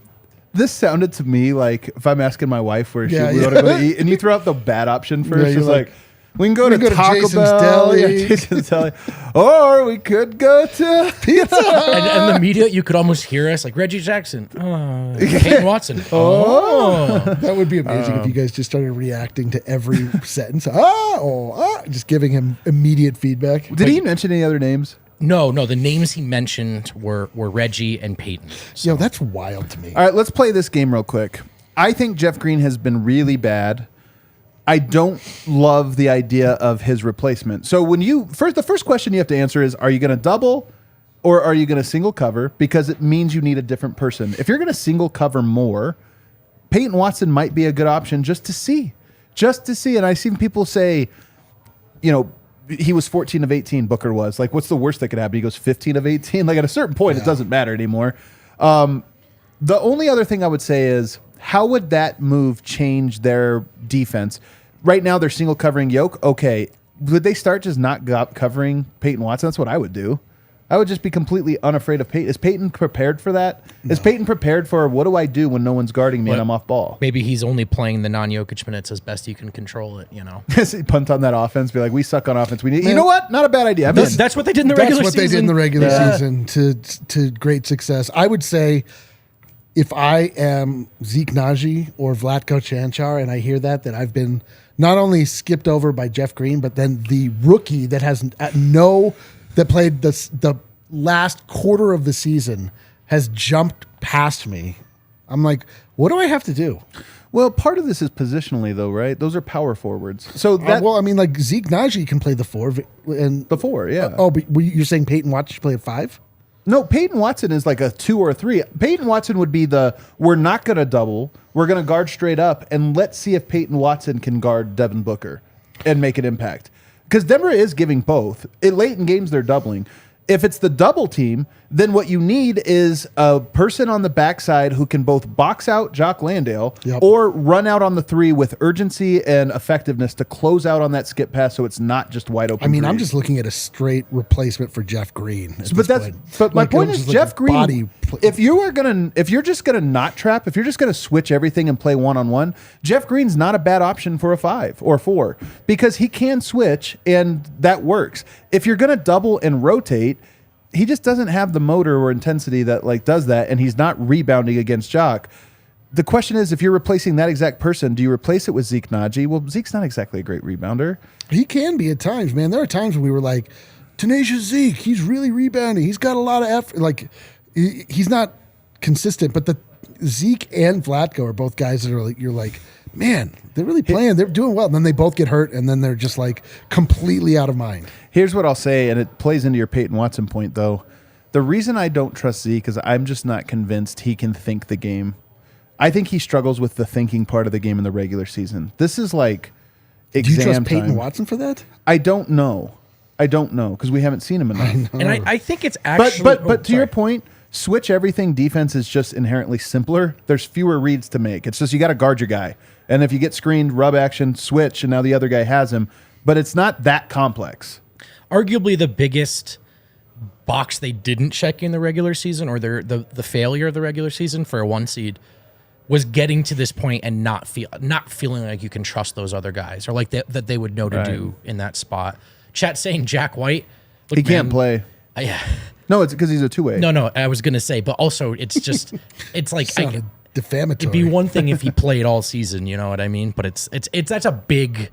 This sounded to me like if I'm asking my wife where we want to go to eat, and you throw out the bad option first, it's like, we can go to Taco Bell, Jason's Deli, or we could go to Pizza Hut. And the media, you could almost hear us like Reggie Jackson, Peyton Watson. That would be amazing if you guys just started reacting to every sentence. Just giving him immediate feedback. Did he mention any other names? No. The names he mentioned were Reggie and Peyton. So. Yo, that's wild to me. All right, let's play this game real quick. I think Jeff Green has been really bad. I don't love the idea of his replacement. So the first question you have to answer is, are you going to double or are you going to single cover? Because it means you need a different person. If you're going to single cover more, Peyton Watson might be a good option just to see. And I've seen people say, he was 14 of 18, Booker was. Like, what's the worst that could happen? He goes 15 of 18. Like, at a certain point, it doesn't matter anymore. The only other thing I would say is, how would that move change their defense? Right now, they're single covering Jokic. Okay. Would they start just not covering Peyton Watson? That's what I would do. I would just be completely unafraid of Peyton. Is Peyton prepared for that? No. Is Peyton prepared for, what do I do when no one's guarding me and I'm off ball? Maybe he's only playing the non-Jokic minutes as best he can control it, Punt on that offense, be like, we suck on offense. You know what? Not a bad idea. That's what they did in the regular season. That's what they did in the regular season to great success. I would say, if I am Zeke Naji or Vlatko Cancar and I hear that I've been not only skipped over by Jeff Green, but then the rookie that that played the last quarter of the season has jumped past me. I'm like, what do I have to do? Well, part of this is positionally, though, right? Those are power forwards. So like Zeke Naji can play the 4 and the 4, yeah. But you're saying Peyton Watson should play at 5? No, Peyton Watson is like a 2 or a 3. Peyton Watson would be we're not going to double. We're going to guard straight up, and let's see if Peyton Watson can guard Devin Booker and make an impact. because Denver is giving both. Late in games, they're doubling. If it's the double team, then what you need is a person on the backside who can both box out Jock Landale or run out on the three with urgency and effectiveness to close out on that skip pass so it's not just wide open. I mean, I'm just looking at a straight replacement for Jeff Green. But my point is Jeff Green. If you're just gonna not trap, if you're just gonna switch everything and play 1-on-1, Jeff Green's not a bad option for a 5 or 4 because he can switch and that works. If you're gonna double and rotate, he just doesn't have the motor or intensity that like does that, and he's not rebounding against Jock. The question is, if you're replacing that exact person, do you replace it with Zeke Naji? Well, Zeke's not exactly a great rebounder. He can be at times, man. There are times when we were like, tenacious Zeke, he's really rebounding. He's got a lot of effort. Like, he's not consistent, but the Zeke and Vlatko are both guys that are like, you're like, man, they're really playing. They're doing well. And then they both get hurt, and then they're just like completely out of mind. Here's what I'll say, and it plays into your Peyton Watson point, though. The reason I don't trust Zeke is I'm just not convinced he can think the game. I think he struggles with the thinking part of the game in the regular season. This is like exam time. Do you trust Peyton Watson for that? I don't know because we haven't seen him enough. And I think it's actually... But to your point, switch everything defense is just inherently simpler. There's fewer reads to make. It's just you got to guard your guy. And if you get screened, rub action, switch, and now the other guy has him. But it's not that complex. Arguably the biggest box they didn't check in the regular season, or the failure of the regular season for a 1 seed, was getting to this point and not feeling like you can trust those other guys, or like that they would know to do in that spot. Chat saying Jack White. Look, he can't play. Yeah. No, it's because he's a two-way. No, I was going to say, but also it's just, it's like... defamatory. It'd be one thing if he played all season, you know what I mean? But it's that's a big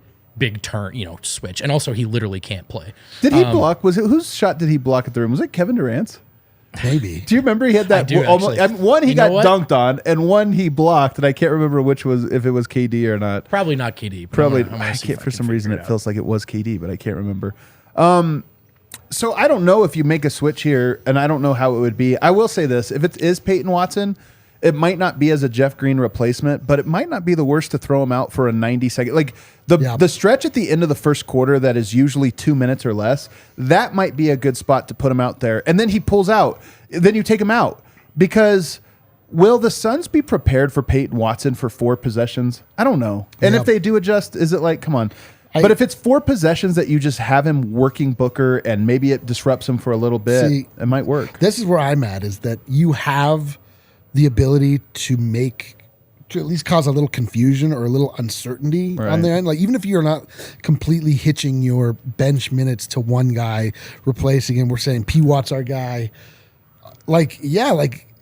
turn, switch. And also he literally can't play. Did he block? Whose shot did he block at the rim? Was it Kevin Durant's? Maybe. Do you remember he had that? One he got dunked on, and one he blocked, and I can't remember which was, if it was KD or not. Probably not KD. Probably. I can't, for some reason it feels like it was KD, but I can't remember. So I don't know if you make a switch here, and I don't know how it would be. I will say this: if it is Peyton Watson, it might not be as a Jeff Green replacement, but it might not be the worst to throw him out for a 90-second. Like the stretch at the end of the first quarter that is usually 2 minutes or less, that might be a good spot to put him out there. And then he pulls out. Then you take him out. Because will the Suns be prepared for Peyton Watson for 4 possessions? I don't know. And if they do adjust, is it like, come on. But if it's 4 possessions that you just have him working Booker and maybe it disrupts him for a little bit, it might work. This is where I'm at, is that you have the ability to at least cause a little confusion or a little uncertainty on their end. Like, even if you're not completely hitching your bench minutes to one guy, replacing him, we're saying P. Watt's our guy.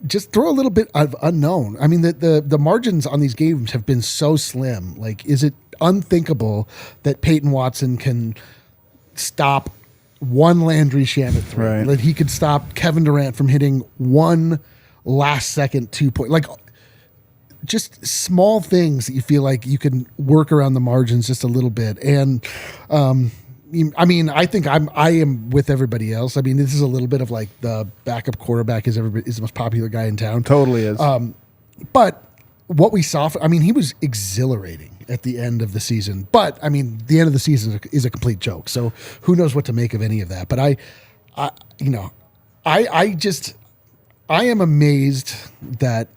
Just throw a little bit of unknown. I mean, the margins on these games have been so slim. Like, is it unthinkable that Peyton Watson can stop one Landry Shamet three? Right. That he could stop Kevin Durant from hitting one last second 2-point, like just small things that you feel like you can work around the margins just a little bit. And I mean, I think I am with everybody else. I mean, this is a little bit of like the backup quarterback is the most popular guy in town. Totally is. But what we saw, he was exhilarating at the end of the season. But I mean, the end of the season is a complete joke. So who knows what to make of any of that? But I am amazed that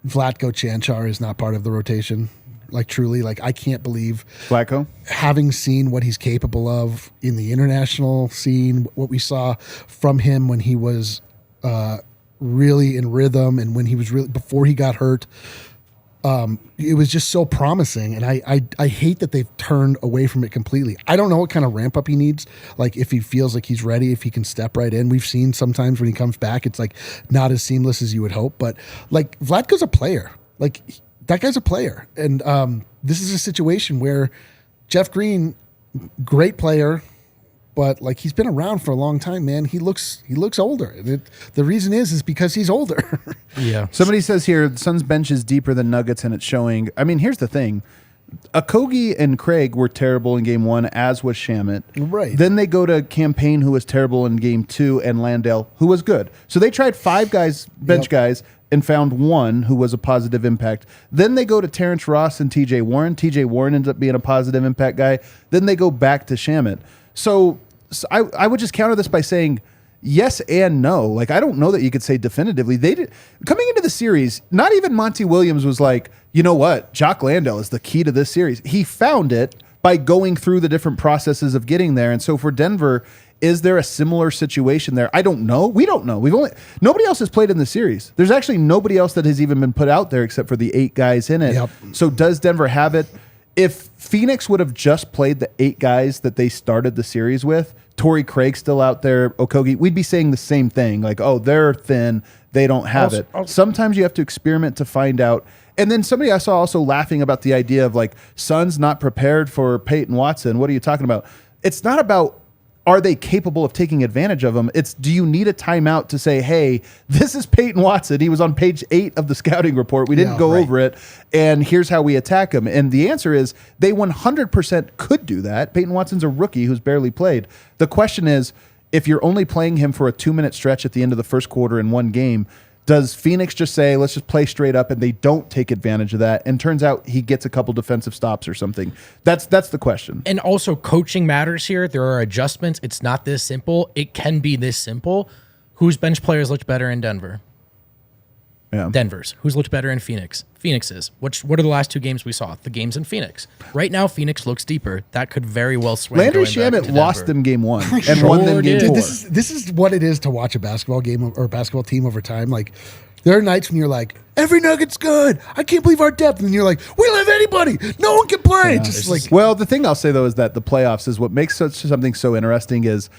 Vlatko Cancar is not part of the rotation. Like, truly, like, I can't believe Vlatko, having seen what he's capable of in the international scene, what we saw from him when he was really in rhythm and when he was really, before he got hurt. It was just so promising, and I hate that they've turned away from it completely. I don't know what kind of ramp up he needs. Like, if he feels like he's ready, if he can step right in. We've seen sometimes when he comes back, it's like not as seamless as you would hope. But like, Vlatko's a player. Like, that guy's a player, and this is a situation where Jeff Green, great player, but like, he's been around for a long time, man. He looks older. The reason is because he's older. Yeah. Somebody says here, Suns bench is deeper than Nuggets, and it's showing. I mean, here's the thing. Okogie and Craig were terrible in game 1, as was Shamet. Right. Then they go to Campaign, who was terrible in game 2, and Landale, who was good. So they tried 5 guys, bench guys, and found 1 who was a positive impact. Then they go to Terrence Ross and TJ Warren. TJ Warren ends up being a positive impact guy. Then they go back to Shamet. So I would just counter this by saying yes and no. Like, I don't know that you could say definitively. They did coming into the series. Not even Monty Williams was like, you know what, Jock Landale is the key to this series. He found it by going through the different processes of getting there. And so for Denver, is there a similar situation there? I don't know. We don't know. Nobody else has played in the series. There's actually nobody else that has even been put out there except for the 8 guys in it. Yep. So does Denver have it? If Phoenix would have just played the 8 guys that they started the series with, Torrey Craig still out there, Okogie, we'd be saying the same thing. Like, oh, they're thin. They don't have it. Sometimes you have to experiment to find out. And then somebody I saw also laughing about the idea of like, Suns not prepared for Peyton Watson. What are you talking about? It's not about are they capable of taking advantage of them? It's do you need a timeout to say, hey, this is Peyton Watson. He was on page 8 of the scouting report. We didn't go over it. And here's how we attack him. And the answer is they 100% could do that. Peyton Watson's a rookie who's barely played. The question is, if you're only playing him for a 2-minute stretch at the end of the first quarter in one game, does Phoenix just say, let's just play straight up, and they don't take advantage of that? And turns out he gets a couple defensive stops or something. That's the question. And also coaching matters here. There are adjustments. It's not this simple. It can be this simple. Whose bench players looked better in Denver? Yeah. Denver's. Who's looked better in Phoenix? Phoenix's. What are the last 2 games we saw? The games in Phoenix. Right now, Phoenix looks deeper. That could very well swing. Landry Shamet lost them game 1 and won them game 4. This is what it is to watch a basketball game or a basketball team over time. Like, there are nights when you're like, every Nugget's good. I can't believe our depth. And you're like, we'll have anybody. No one can play. Yeah, just like, well, the thing I'll say though is that the playoffs is what makes something so interesting is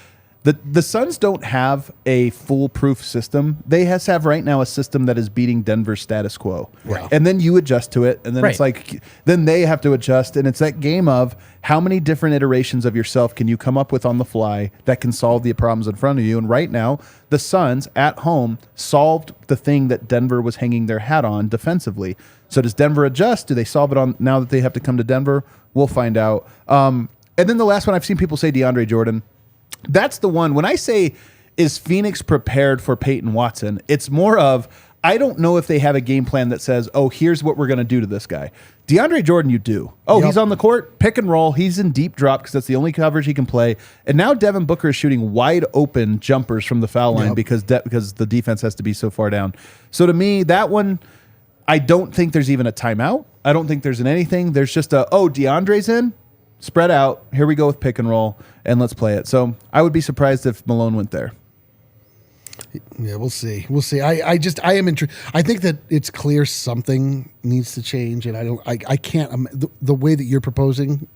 the Suns don't have a foolproof system. They have right now a system that is beating Denver's status quo. Right. And then you adjust to it. And then it's like, then they have to adjust. And it's that game of how many different iterations of yourself can you come up with on the fly that can solve the problems in front of you. And right now, the Suns at home solved the thing that Denver was hanging their hat on defensively. So does Denver adjust? Do they solve it on now that they have to come to Denver? We'll find out. And then the last one, I've seen people say DeAndre Jordan. That's the one. When I say, is Phoenix prepared for Peyton Watson? It's more of, I don't know if they have a game plan that says, oh, here's what we're going to do to this guy. DeAndre Jordan, you do. Oh, he's on the court, pick and roll. He's in deep drop because that's the only coverage he can play. And now Devin Booker is shooting wide open jumpers from the foul line because the defense has to be so far down. So to me, that one, I don't think there's even a timeout. I don't think there's anything. There's just DeAndre's in. Spread out. Here we go with pick and roll, and let's play it. So I would be surprised if Malone went there. Yeah, we'll see. We'll see. I am intrigued. I think that it's clear something needs to change, and I can't. The way that you're proposing,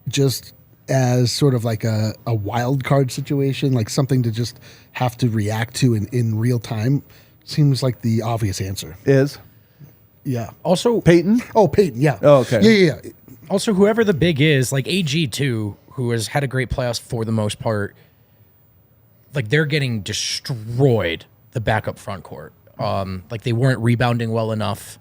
just as sort of like a wild card situation, like something to just have to react to in real time, seems like the obvious answer. Is. Yeah. Also, Peyton? Oh, Peyton, yeah. Oh, okay. Yeah. Also, whoever the big is, like AG too, who has had a great playoffs for the most part, like they're getting destroyed, the backup front court. Like they weren't rebounding well enough.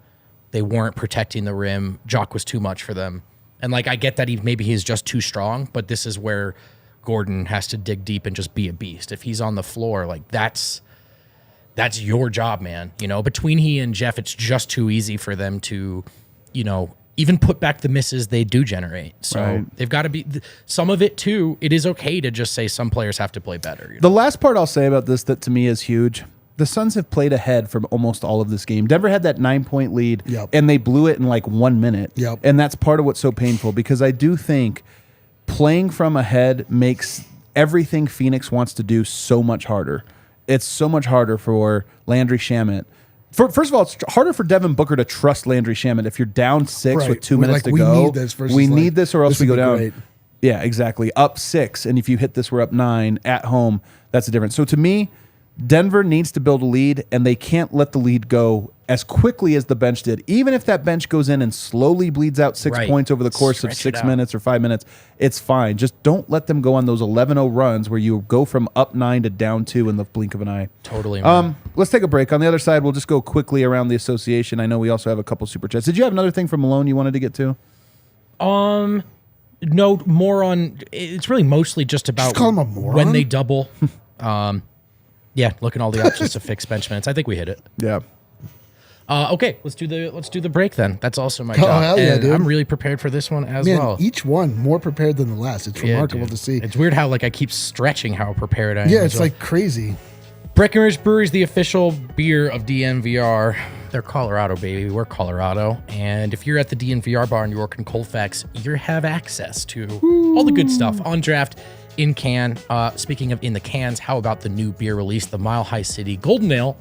They weren't protecting the rim. Jock was too much for them. And like I get that maybe he's just too strong, but this is where Gordon has to dig deep and just be a beast. If he's on the floor, like that's your job, man. You know, between he and Jeff, it's just too easy for them to, you know, even put back the misses they do generate. So they've got to be some of it too. It is okay to just say some players have to play better. You know? The last part I'll say about this that to me is huge. The Suns have played ahead from almost all of this game. Denver had that 9-point lead and they blew it in like 1 minute. And that's part of what's so painful because I do think playing from ahead makes everything Phoenix wants to do so much harder. It's so much harder for Landry Shamet. First of all, it's harder for Devin Booker to trust Landry Shamet if you're down 6 with 2 minutes to go. We need this or else we go down. Great. Yeah, exactly. Up 6, and if you hit this, we're up 9 at home. That's the difference. So to me, Denver needs to build a lead, and they can't let the lead go as quickly as the bench did. Even if that bench goes in and slowly bleeds out 6 points over the course of 6 minutes or 5 minutes, it's fine. Just don't let them go on those 11-0 runs where you go from up 9 to down 2 in the blink of an eye. Totally. Let's take a break. On the other side, we'll just go quickly around the association. I know we also have a couple super chats. Did you have another thing from Malone you wanted to get to? No, more on. It's really mostly just about call him a moron? When they double. Yeah, look at all the options to fix bench minutes. I think we hit it. Yeah. Okay, let's do the break then. That's also my Oh, job. hell yeah, And dude. I'm really prepared for this one as Man, well. each one more prepared than the last. It's Yeah, remarkable dude. to see. It's weird how like I keep stretching how prepared I am. Yeah, as it's well. like crazy. Breckenridge Brewery is the official beer of DNVR. They're Colorado, baby. We're Colorado. And if you're at the DNVR Bar in York and Colfax, you have access to all the good stuff on draft, in can. Speaking of in the cans, how about the new beer release, the Mile High City Golden Ale?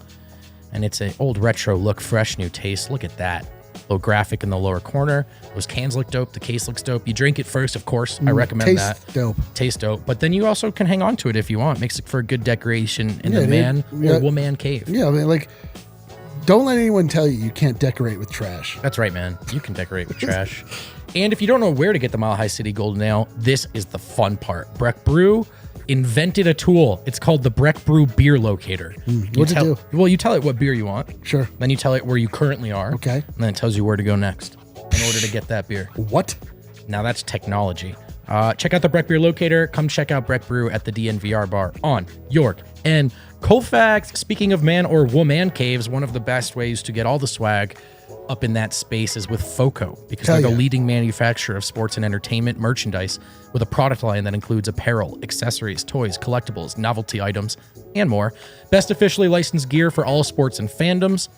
And it's an old retro look, fresh new taste. Look at that. Little graphic in the lower corner. Those cans look dope. The case looks dope. You drink it first, of course. I recommend that. Dope. Taste dope. But then you also can hang on to it if you want. Makes it for a good decoration in the dude. man Yeah. or woman cave. Yeah, I mean, like, don't let anyone tell you can't decorate with trash. That's right, man. You can decorate with trash. And if you don't know where to get the Mile High City Golden Ale, this is the fun part. Breck Brew invented a tool. It's called the Breck Brew Beer Locator. What'd it do? Well, you tell it what beer you want. Sure. Then you tell it where you currently are. Okay. And then it tells you where to go next in order to get that beer. What? Now that's technology. Check out the Breck Beer Locator. Come check out Breck Brew at the DNVR Bar on York and Colfax. Speaking of man or woman caves, one of the best ways to get all the swag up in that space is with FOCO, because Hell they're the yeah. leading manufacturer of sports and entertainment merchandise with a product line that includes apparel, accessories, toys, collectibles, novelty items, and more. Best officially licensed gear for all sports and fandoms.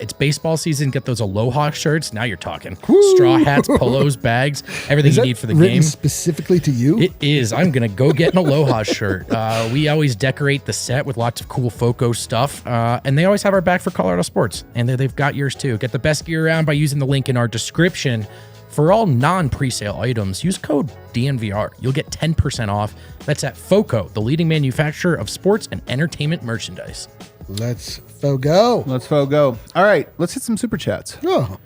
It's baseball season. Get those Aloha shirts. Now you're talking. Straw hats, polos, bags, everything Is you that need for the written game. specifically to you? It is. I'm going to go get an Aloha shirt. We always decorate the set with lots of cool FOCO stuff. And they always have our back for Colorado sports. And they've got yours too. Get the best gear around by using the link in our description. For all non-presale items, use code DNVR. You'll get 10% off. That's at FOCO, the leading manufacturer of sports and entertainment merchandise. Let's go. Let's go. All right, let's hit some super chats. Oh.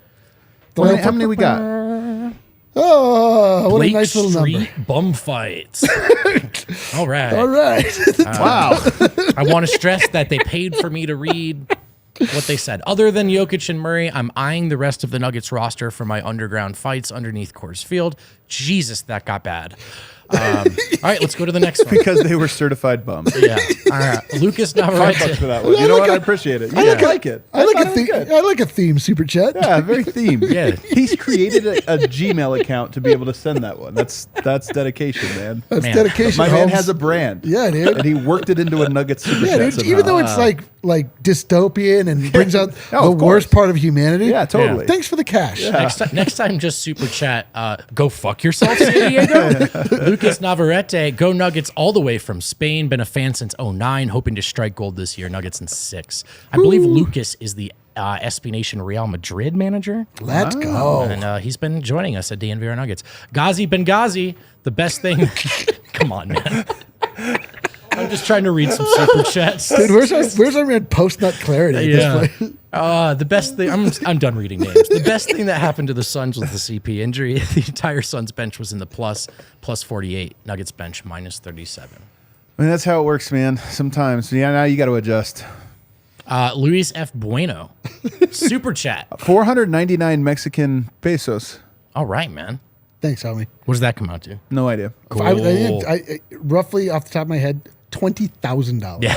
How many we got? Oh, what Blake a nice little Street number. bum fights. All right. All right. Wow. I want to stress that they paid for me to read what they said. Other than Jokic and Murray, I'm eyeing the rest of the Nuggets roster for my underground fights underneath Coors Field. Jesus, that got bad. All right, let's go to the next one. Because they were certified bums. Yeah. All right. Lucas $5 for Navarrete. that one. You know what? I appreciate it. You like it. I like thought a it was theme. good. I like a theme super chat. Yeah, very themed. Yeah. He's created a Gmail account to be able to send that one. That's dedication, man. That's Man. dedication. My man Holmes. has a brand. Yeah, dude. And he worked it into a Nuggets super Yeah, chat dude. somehow. Even though it's like dystopian and brings out Oh, the of worst course. part of humanity. Yeah, totally. Thanks for the cash. Next time, just super chat. Go fuck yourself, San Diego. Lucas Navarrete. Go Nuggets all the way from Spain. Been a fan since 2009. Hoping to strike gold this year. Nuggets in 6. I believe Lucas is the SB Nation Real Madrid manager. Let's go. And he's been joining us at DNVR Nuggets. Ghazi Benghazi, the best thing. Come on, man. I'm just trying to read some super chats. Dude, where's our man post nut clarity? At Yeah. this point? The best thing, I'm done reading names. The best thing that happened to the Suns was the CP injury. The entire Suns bench was in the plus 48. Nuggets bench minus 37. I mean, that's how it works, man. Sometimes. Yeah, now you got to adjust. Luis F. Bueno, super chat. 499 Mexican pesos. All right, man. Thanks, homie. What does that come out to? No idea. Cool. I roughly off the top of my head, $20,000. Yeah.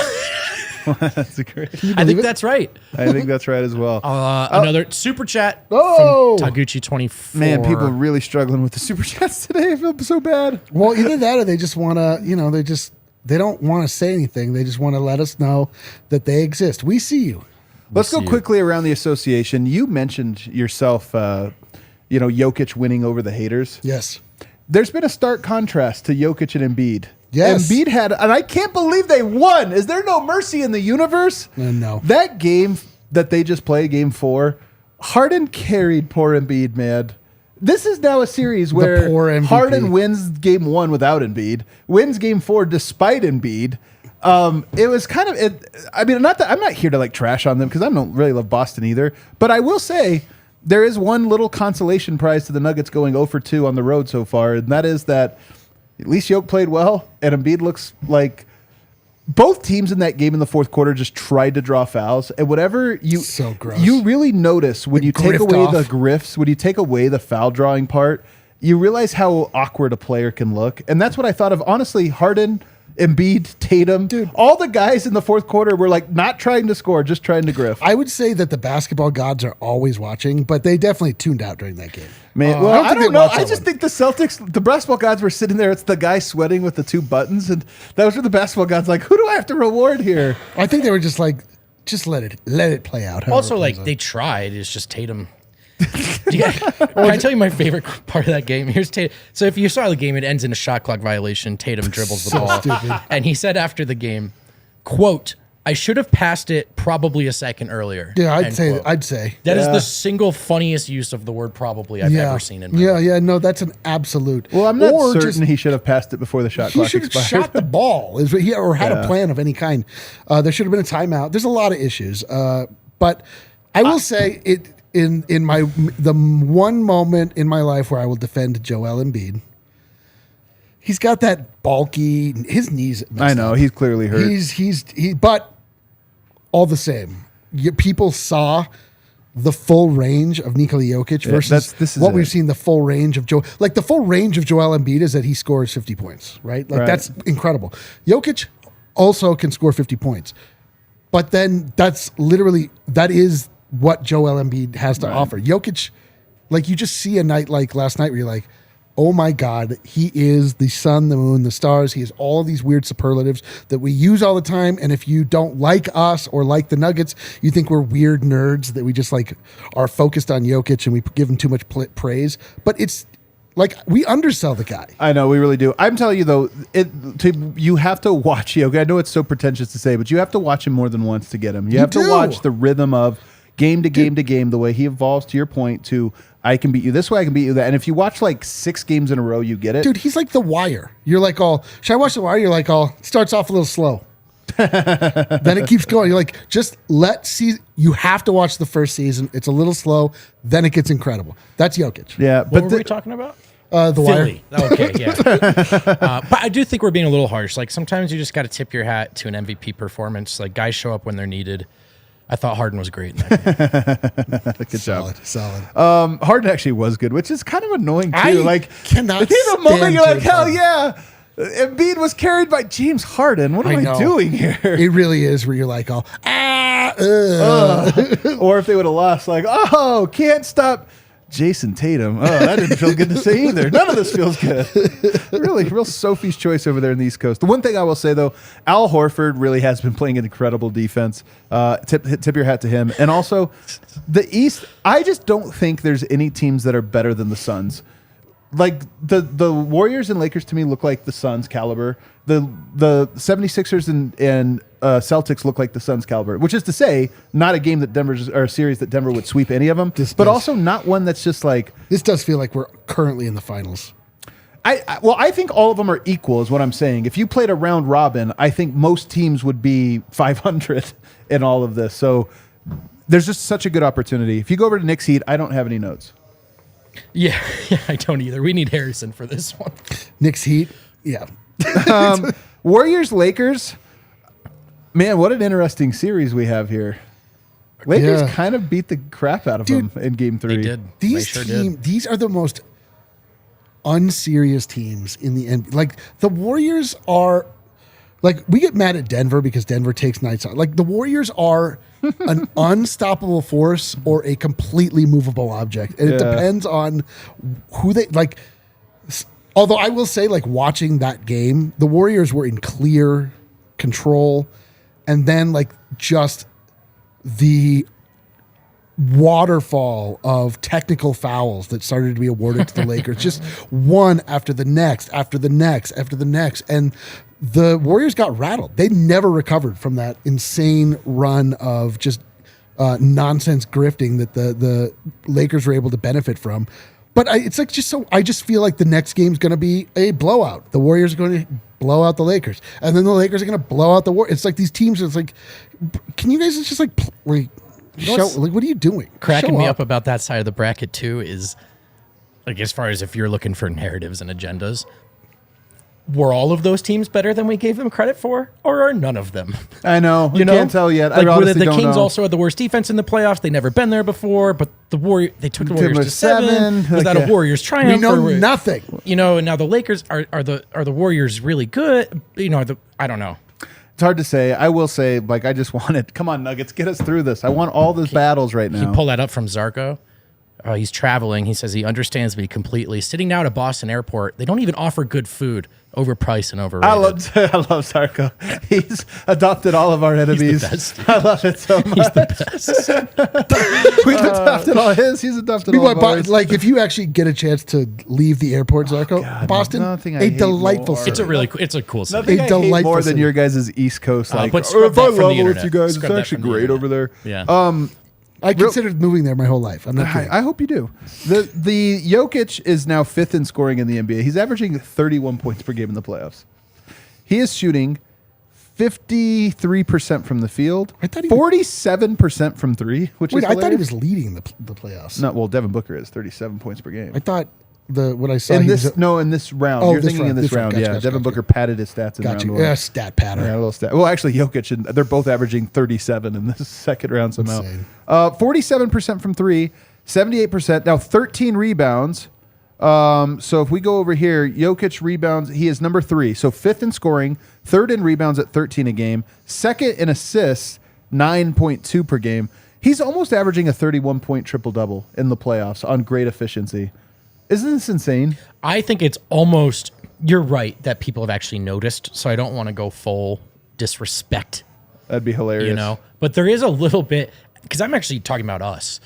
That's great. I think that's right. I think that's right as well. Another super chat Oh! from Taguchi24. Man, people are really struggling with the super chats today. I feel so bad. Well, either that or they just want to, they don't want to say anything. They just want to let us know that they exist. We see you. Let's go quickly around the association. You mentioned yourself, Jokic winning over the haters. Yes. There's been a stark contrast to Jokic and Embiid. Yes. Embiid had, and I can't believe they won. Is there no mercy in the universe? No. That game that they just played, game 4, Harden carried poor Embiid, man. This is now a series where poor MVP. Harden wins game 1 without Embiid, wins game 4 despite Embiid. It was kind of, I'm not here to like trash on them because I don't really love Boston either, but I will say there is one little consolation prize to the Nuggets going 0 for 2 on the road so far, and that is that at least Jokic played well, and Embiid looks like both teams in that game in the fourth quarter just tried to draw fouls, and whatever So gross. you really notice when you take grift away off. the grifts, when you take away the foul drawing part, you realize how awkward a player can look, and that's what I thought of. Honestly, Harden, Embiid, Tatum, dude, all the guys in the fourth quarter were like not trying to score, just trying to grift. I would say that the basketball gods are always watching, but they definitely tuned out during that game. Man, well, I don't know. I just think the Celtics, the basketball gods were sitting there. It's the guy sweating with the 2 buttons, and those were the basketball gods. Like, who do I have to reward here? I think they were just like, just let it play out. Also, like they tried. It's just Tatum. Can I tell you my favorite part of that game? Here's Tatum. So if you saw the game, it ends in a shot clock violation. Tatum dribbles the ball. Stupid. And he said after the game, quote, I should have passed it probably a second earlier. Yeah, I'd say. That is the single funniest use of the word probably I've ever seen in my life. Yeah, no, that's an absolute. Well, I'm not certain he should have passed it before the shot clock expired. He should have shot the ball or had a plan of any kind. There should have been a timeout. There's a lot of issues. But I will say it in the one moment in my life where I will defend Joel Embiid. He's got that bulky, his knees. I know, he's clearly hurt. But all the same, people saw the full range of Nikola Jokic versus what we've seen. The full range of the full range of Joel Embiid is that he scores 50 points, right? That's incredible. Jokic also can score 50 points, but then that is what Joel Embiid has to offer. Jokic, you just see a night like last night where you're like, oh my God, he is the sun, the moon, the stars. He has all these weird superlatives that we use all the time. And if you don't like us or like the Nuggets, you think we're weird nerds that we just are focused on Jokic and we give him too much praise. But it's we undersell the guy. I know, we really do. I'm telling you though, you have to watch Jokic. I know it's so pretentious to say, but you have to watch him more than once to get him. You have to watch the rhythm of game to game to game, the way he evolves, to your point, to I can beat you this way, I can beat you that. And if you watch 6 games in a row, you get it. Dude, he's like The Wire. You're like, should I watch The Wire? You're like, it starts off a little slow. Then it keeps going. You're like, you have to watch the first season. It's a little slow. Then it gets incredible. That's Jokic. Yeah. What were we talking about? The Philly. Wire. Okay, yeah. But I do think we're being a little harsh. Sometimes you just got to tip your hat to an MVP performance. Guys show up when they're needed. I thought Harden was great in that game. Good job. Solid. Harden actually was good, which is kind of annoying too. I cannot the moment you're like, hell Harden. yeah. Embiid was carried by James Harden. What am I doing here? It really is where you're like, Or if they would have lost, can't stop Jason Tatum. Oh, that didn't feel good to say either. None of this feels good. Really, real Sophie's choice over there in the East Coast. The one thing I will say, though, Al Horford really has been playing an incredible defense. Tip your hat to him. And also, the East, I just don't think there's any teams that are better than the Suns. The Warriors and Lakers to me look like the Suns caliber. The 76ers and Celtics look like the Suns caliber, which is to say, not a game that a series that Denver would sweep any of them, but also not one that's just this does feel like we're currently in the finals. I think all of them are equal is what I'm saying. If you played a round robin, I think most teams would be 500 in all of this. So there's just such a good opportunity. If you go over to Knicks Heat, I don't have any notes. Yeah, I don't either. We need Harrison for this one. Knicks Heat, yeah. Warriors Lakers, man, what an interesting series we have here. Lakers kind of beat the crap out of them in Game 3. They did. These are the most unserious teams in the NBA. The Warriors are we get mad at Denver because Denver takes nights off. The Warriors are an unstoppable force or a completely movable object, and it depends on who they Although I will say, watching that game, the Warriors were in clear control, and then just the waterfall of technical fouls that started to be awarded to the Lakers, just one after the next, after the next, after the next, and the Warriors got rattled. They never recovered from that insane run of just nonsense grifting that the Lakers were able to benefit from. But I just feel like the next game's going to be a blowout. The Warriors are going to blow out the Lakers, and then the Lakers are going to blow out the Warriors. It's these teams. It's can you guys just show? What are you doing? Cracking me up about that side of the bracket too is as far as if you're looking for narratives and agendas. were all of those teams better than we gave them credit for, or are none of them? I know. You can't tell yet. Like, I honestly the don't Kings know. also had the worst defense in the playoffs. They never been there before, but they took the Warriors to 7. Was that a Warriors triumph? We know nothing. You know, and now the Lakers are the Warriors really good? You know, I don't know. It's hard to say. I will say, like, I just want it. Come on, Nuggets, get us through this. I want all those battles right now. Can you pull that up from Zarko? He's traveling. He says he understands me completely. Sitting now at a Boston airport, they don't even offer good food. Overpriced and overrated. I love Zarko. He's adopted all of our enemies. He's the best. I love it so much. He's the best. We've adopted all his. He's adopted all of ours. Like, if you actually get a chance to leave the airport, Zarko, Boston, nothing I a hate delightful more. city. It's a cool city. Nothing A I hate delightful more than city. your guys' East Coast. Like, but scrub if I that from the level with internet. you guys, Scrub it's that actually from the great internet. over there. Yeah. I considered moving there my whole life. I'm not kidding. I hope you do. The Jokic is now 5th in scoring in the NBA. He's averaging 31 points per game in the playoffs. He is shooting 53% from the field, I thought he 47% from 3, which is I thought he hilarious. was leading the playoffs. No, well, Devin Booker is 37 points per game. I thought what I saw In he this was in this round. Oh, You're this thinking in round, this this round. round. Gotcha, Yeah, gotcha, Devin gotcha. Booker padded his stats in Gotcha. round 1. Yeah, stat pattern. Yeah, a little stat. Well, actually, Jokic, and they're both averaging 37 in this second round somehow. Insane. 47% from 3, 78%. Now 13 rebounds. So if we go over here, Jokic rebounds, he is number 3. So 5th in scoring, 3rd in rebounds at 13 a game, 2nd in assists, 9.2 per game. He's almost averaging a 31-point triple-double in the playoffs on great efficiency. Isn't this insane? I think it's almost, you're right, that people have actually noticed, so I don't want to go full disrespect, That'd be hilarious. you know? But there is a little bit, because I'm actually talking about us,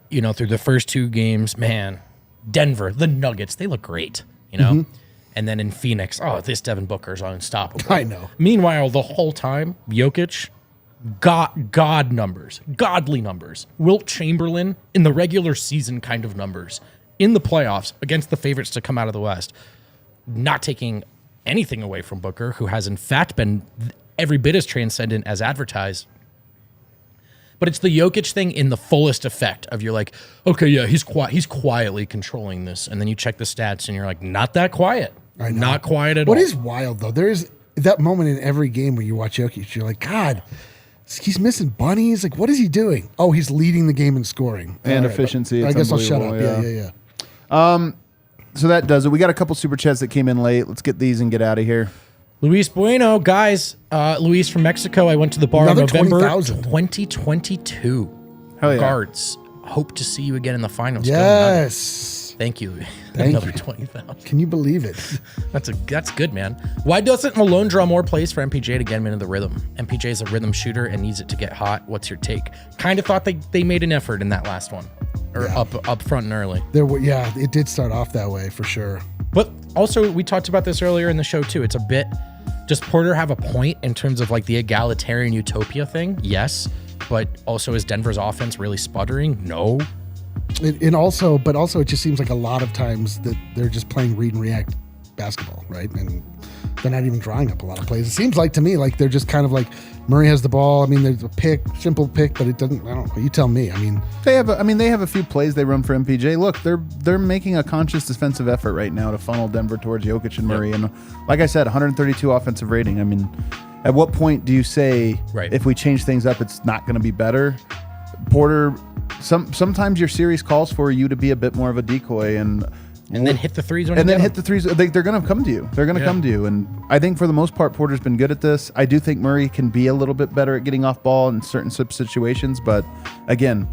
you know, through the first 2 games, man, Denver, the Nuggets, they look great, you know? Mm-hmm. And then in Phoenix, this Devin Booker's unstoppable. I know. Meanwhile, the whole time, Jokic, God numbers, godly numbers. Wilt Chamberlain in the regular season kind of numbers. In the playoffs against the favorites to come out of the West, not taking anything away from Booker, who has in fact been every bit as transcendent as advertised. But it's the Jokic thing in the fullest effect of you're like, okay, yeah, he's quietly controlling this. And then you check the stats and you're like, not that quiet. I know. Not quiet at all. What is wild, though, there is that moment in every game where you watch Jokic, you're like, God, he's missing bunnies. Like, what is he doing? Oh, he's leading the game in scoring. And All right, efficiency. I It's guess I'll shut up. unbelievable, Yeah. So that does it. We got a couple super chats that came in late. Let's get these and get out of here. Luis Bueno, guys. Luis from Mexico. I went to the bar Another in November 20,000. 2022. Hell yeah. Regards. Hope to see you again in the finals. Go Yes. Thank you. Thank Another you. 20,000. Can you believe it? That's good, man. Why doesn't Malone draw more plays for MPJ to get him into the rhythm? MPJ is a rhythm shooter and needs it to get hot. What's your take? Kind of thought they made an effort in that last one, or up front and early. It did start off that way for sure. But also, we talked about this earlier in the show too. It's a bit. Does Porter have a point in terms of like the egalitarian utopia thing? Yes, but also is Denver's offense really sputtering? No. And also it just seems like a lot of times that they're just playing read and react basketball, right? And they're not even drawing up a lot of plays. It seems like to me like they're just kind of like Murray has the ball. I mean, there's a simple pick, but it doesn't. I don't know. You tell me. I mean, They have a few plays they run for MPJ. Look, they're making a conscious defensive effort right now to funnel Denver towards Jokic and Murray. And like I said, 132 offensive rating. I mean, at what point do you say if we change things up, it's not going to be better? Porter, sometimes your series calls for you to be a bit more of a decoy and then hit the threes. They're going to come to you. They're going to come to you. And I think for the most part, Porter's been good at this. I do think Murray can be a little bit better at getting off ball in certain situations. But again,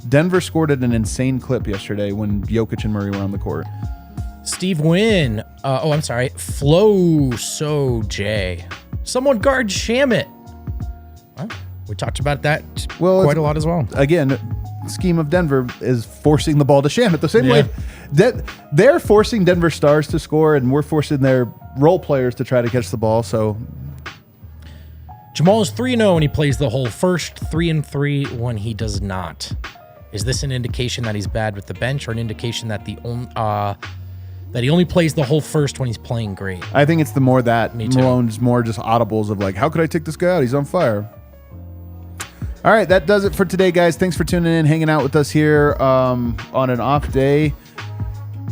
Denver scored at an insane clip yesterday when Jokic and Murray were on the court. Steve Wynn. I'm sorry. Flo So J. Someone guard Shamit. Huh? We talked about that quite a lot as well. Again, scheme of Denver is forcing the ball to Shamit the same way that they're forcing Denver Stars to score, and we're forcing their role players to try to catch the ball. So Jamal is 3-0 when he plays the whole first, 3-3 when he does not. Is this an indication that he's bad with the bench, or an indication that he only plays the whole first when he's playing great? I think it's that Me too. Malone's more just audibles of like, how could I take this guy out? He's on fire. All right, that does it for today, guys. Thanks for tuning in, hanging out with us here on an off day.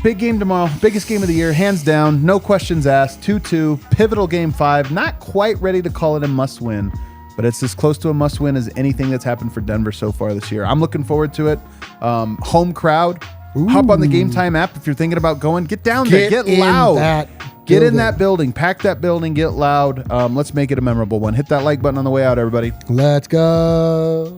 big game tomorrow. Biggest game of the year, hands down. No questions asked. 2-2. Pivotal game 5. Not quite ready to call it a must win, but it's as close to a must win as anything that's happened for Denver so far this year. I'm looking forward to it. Home crowd. Ooh. Hop on the Game Time app if you're thinking about going. Get down there. Get loud. Get in that building. Pack that building. Get loud. Let's make it a memorable one. Hit that like button on the way out, everybody. Let's go.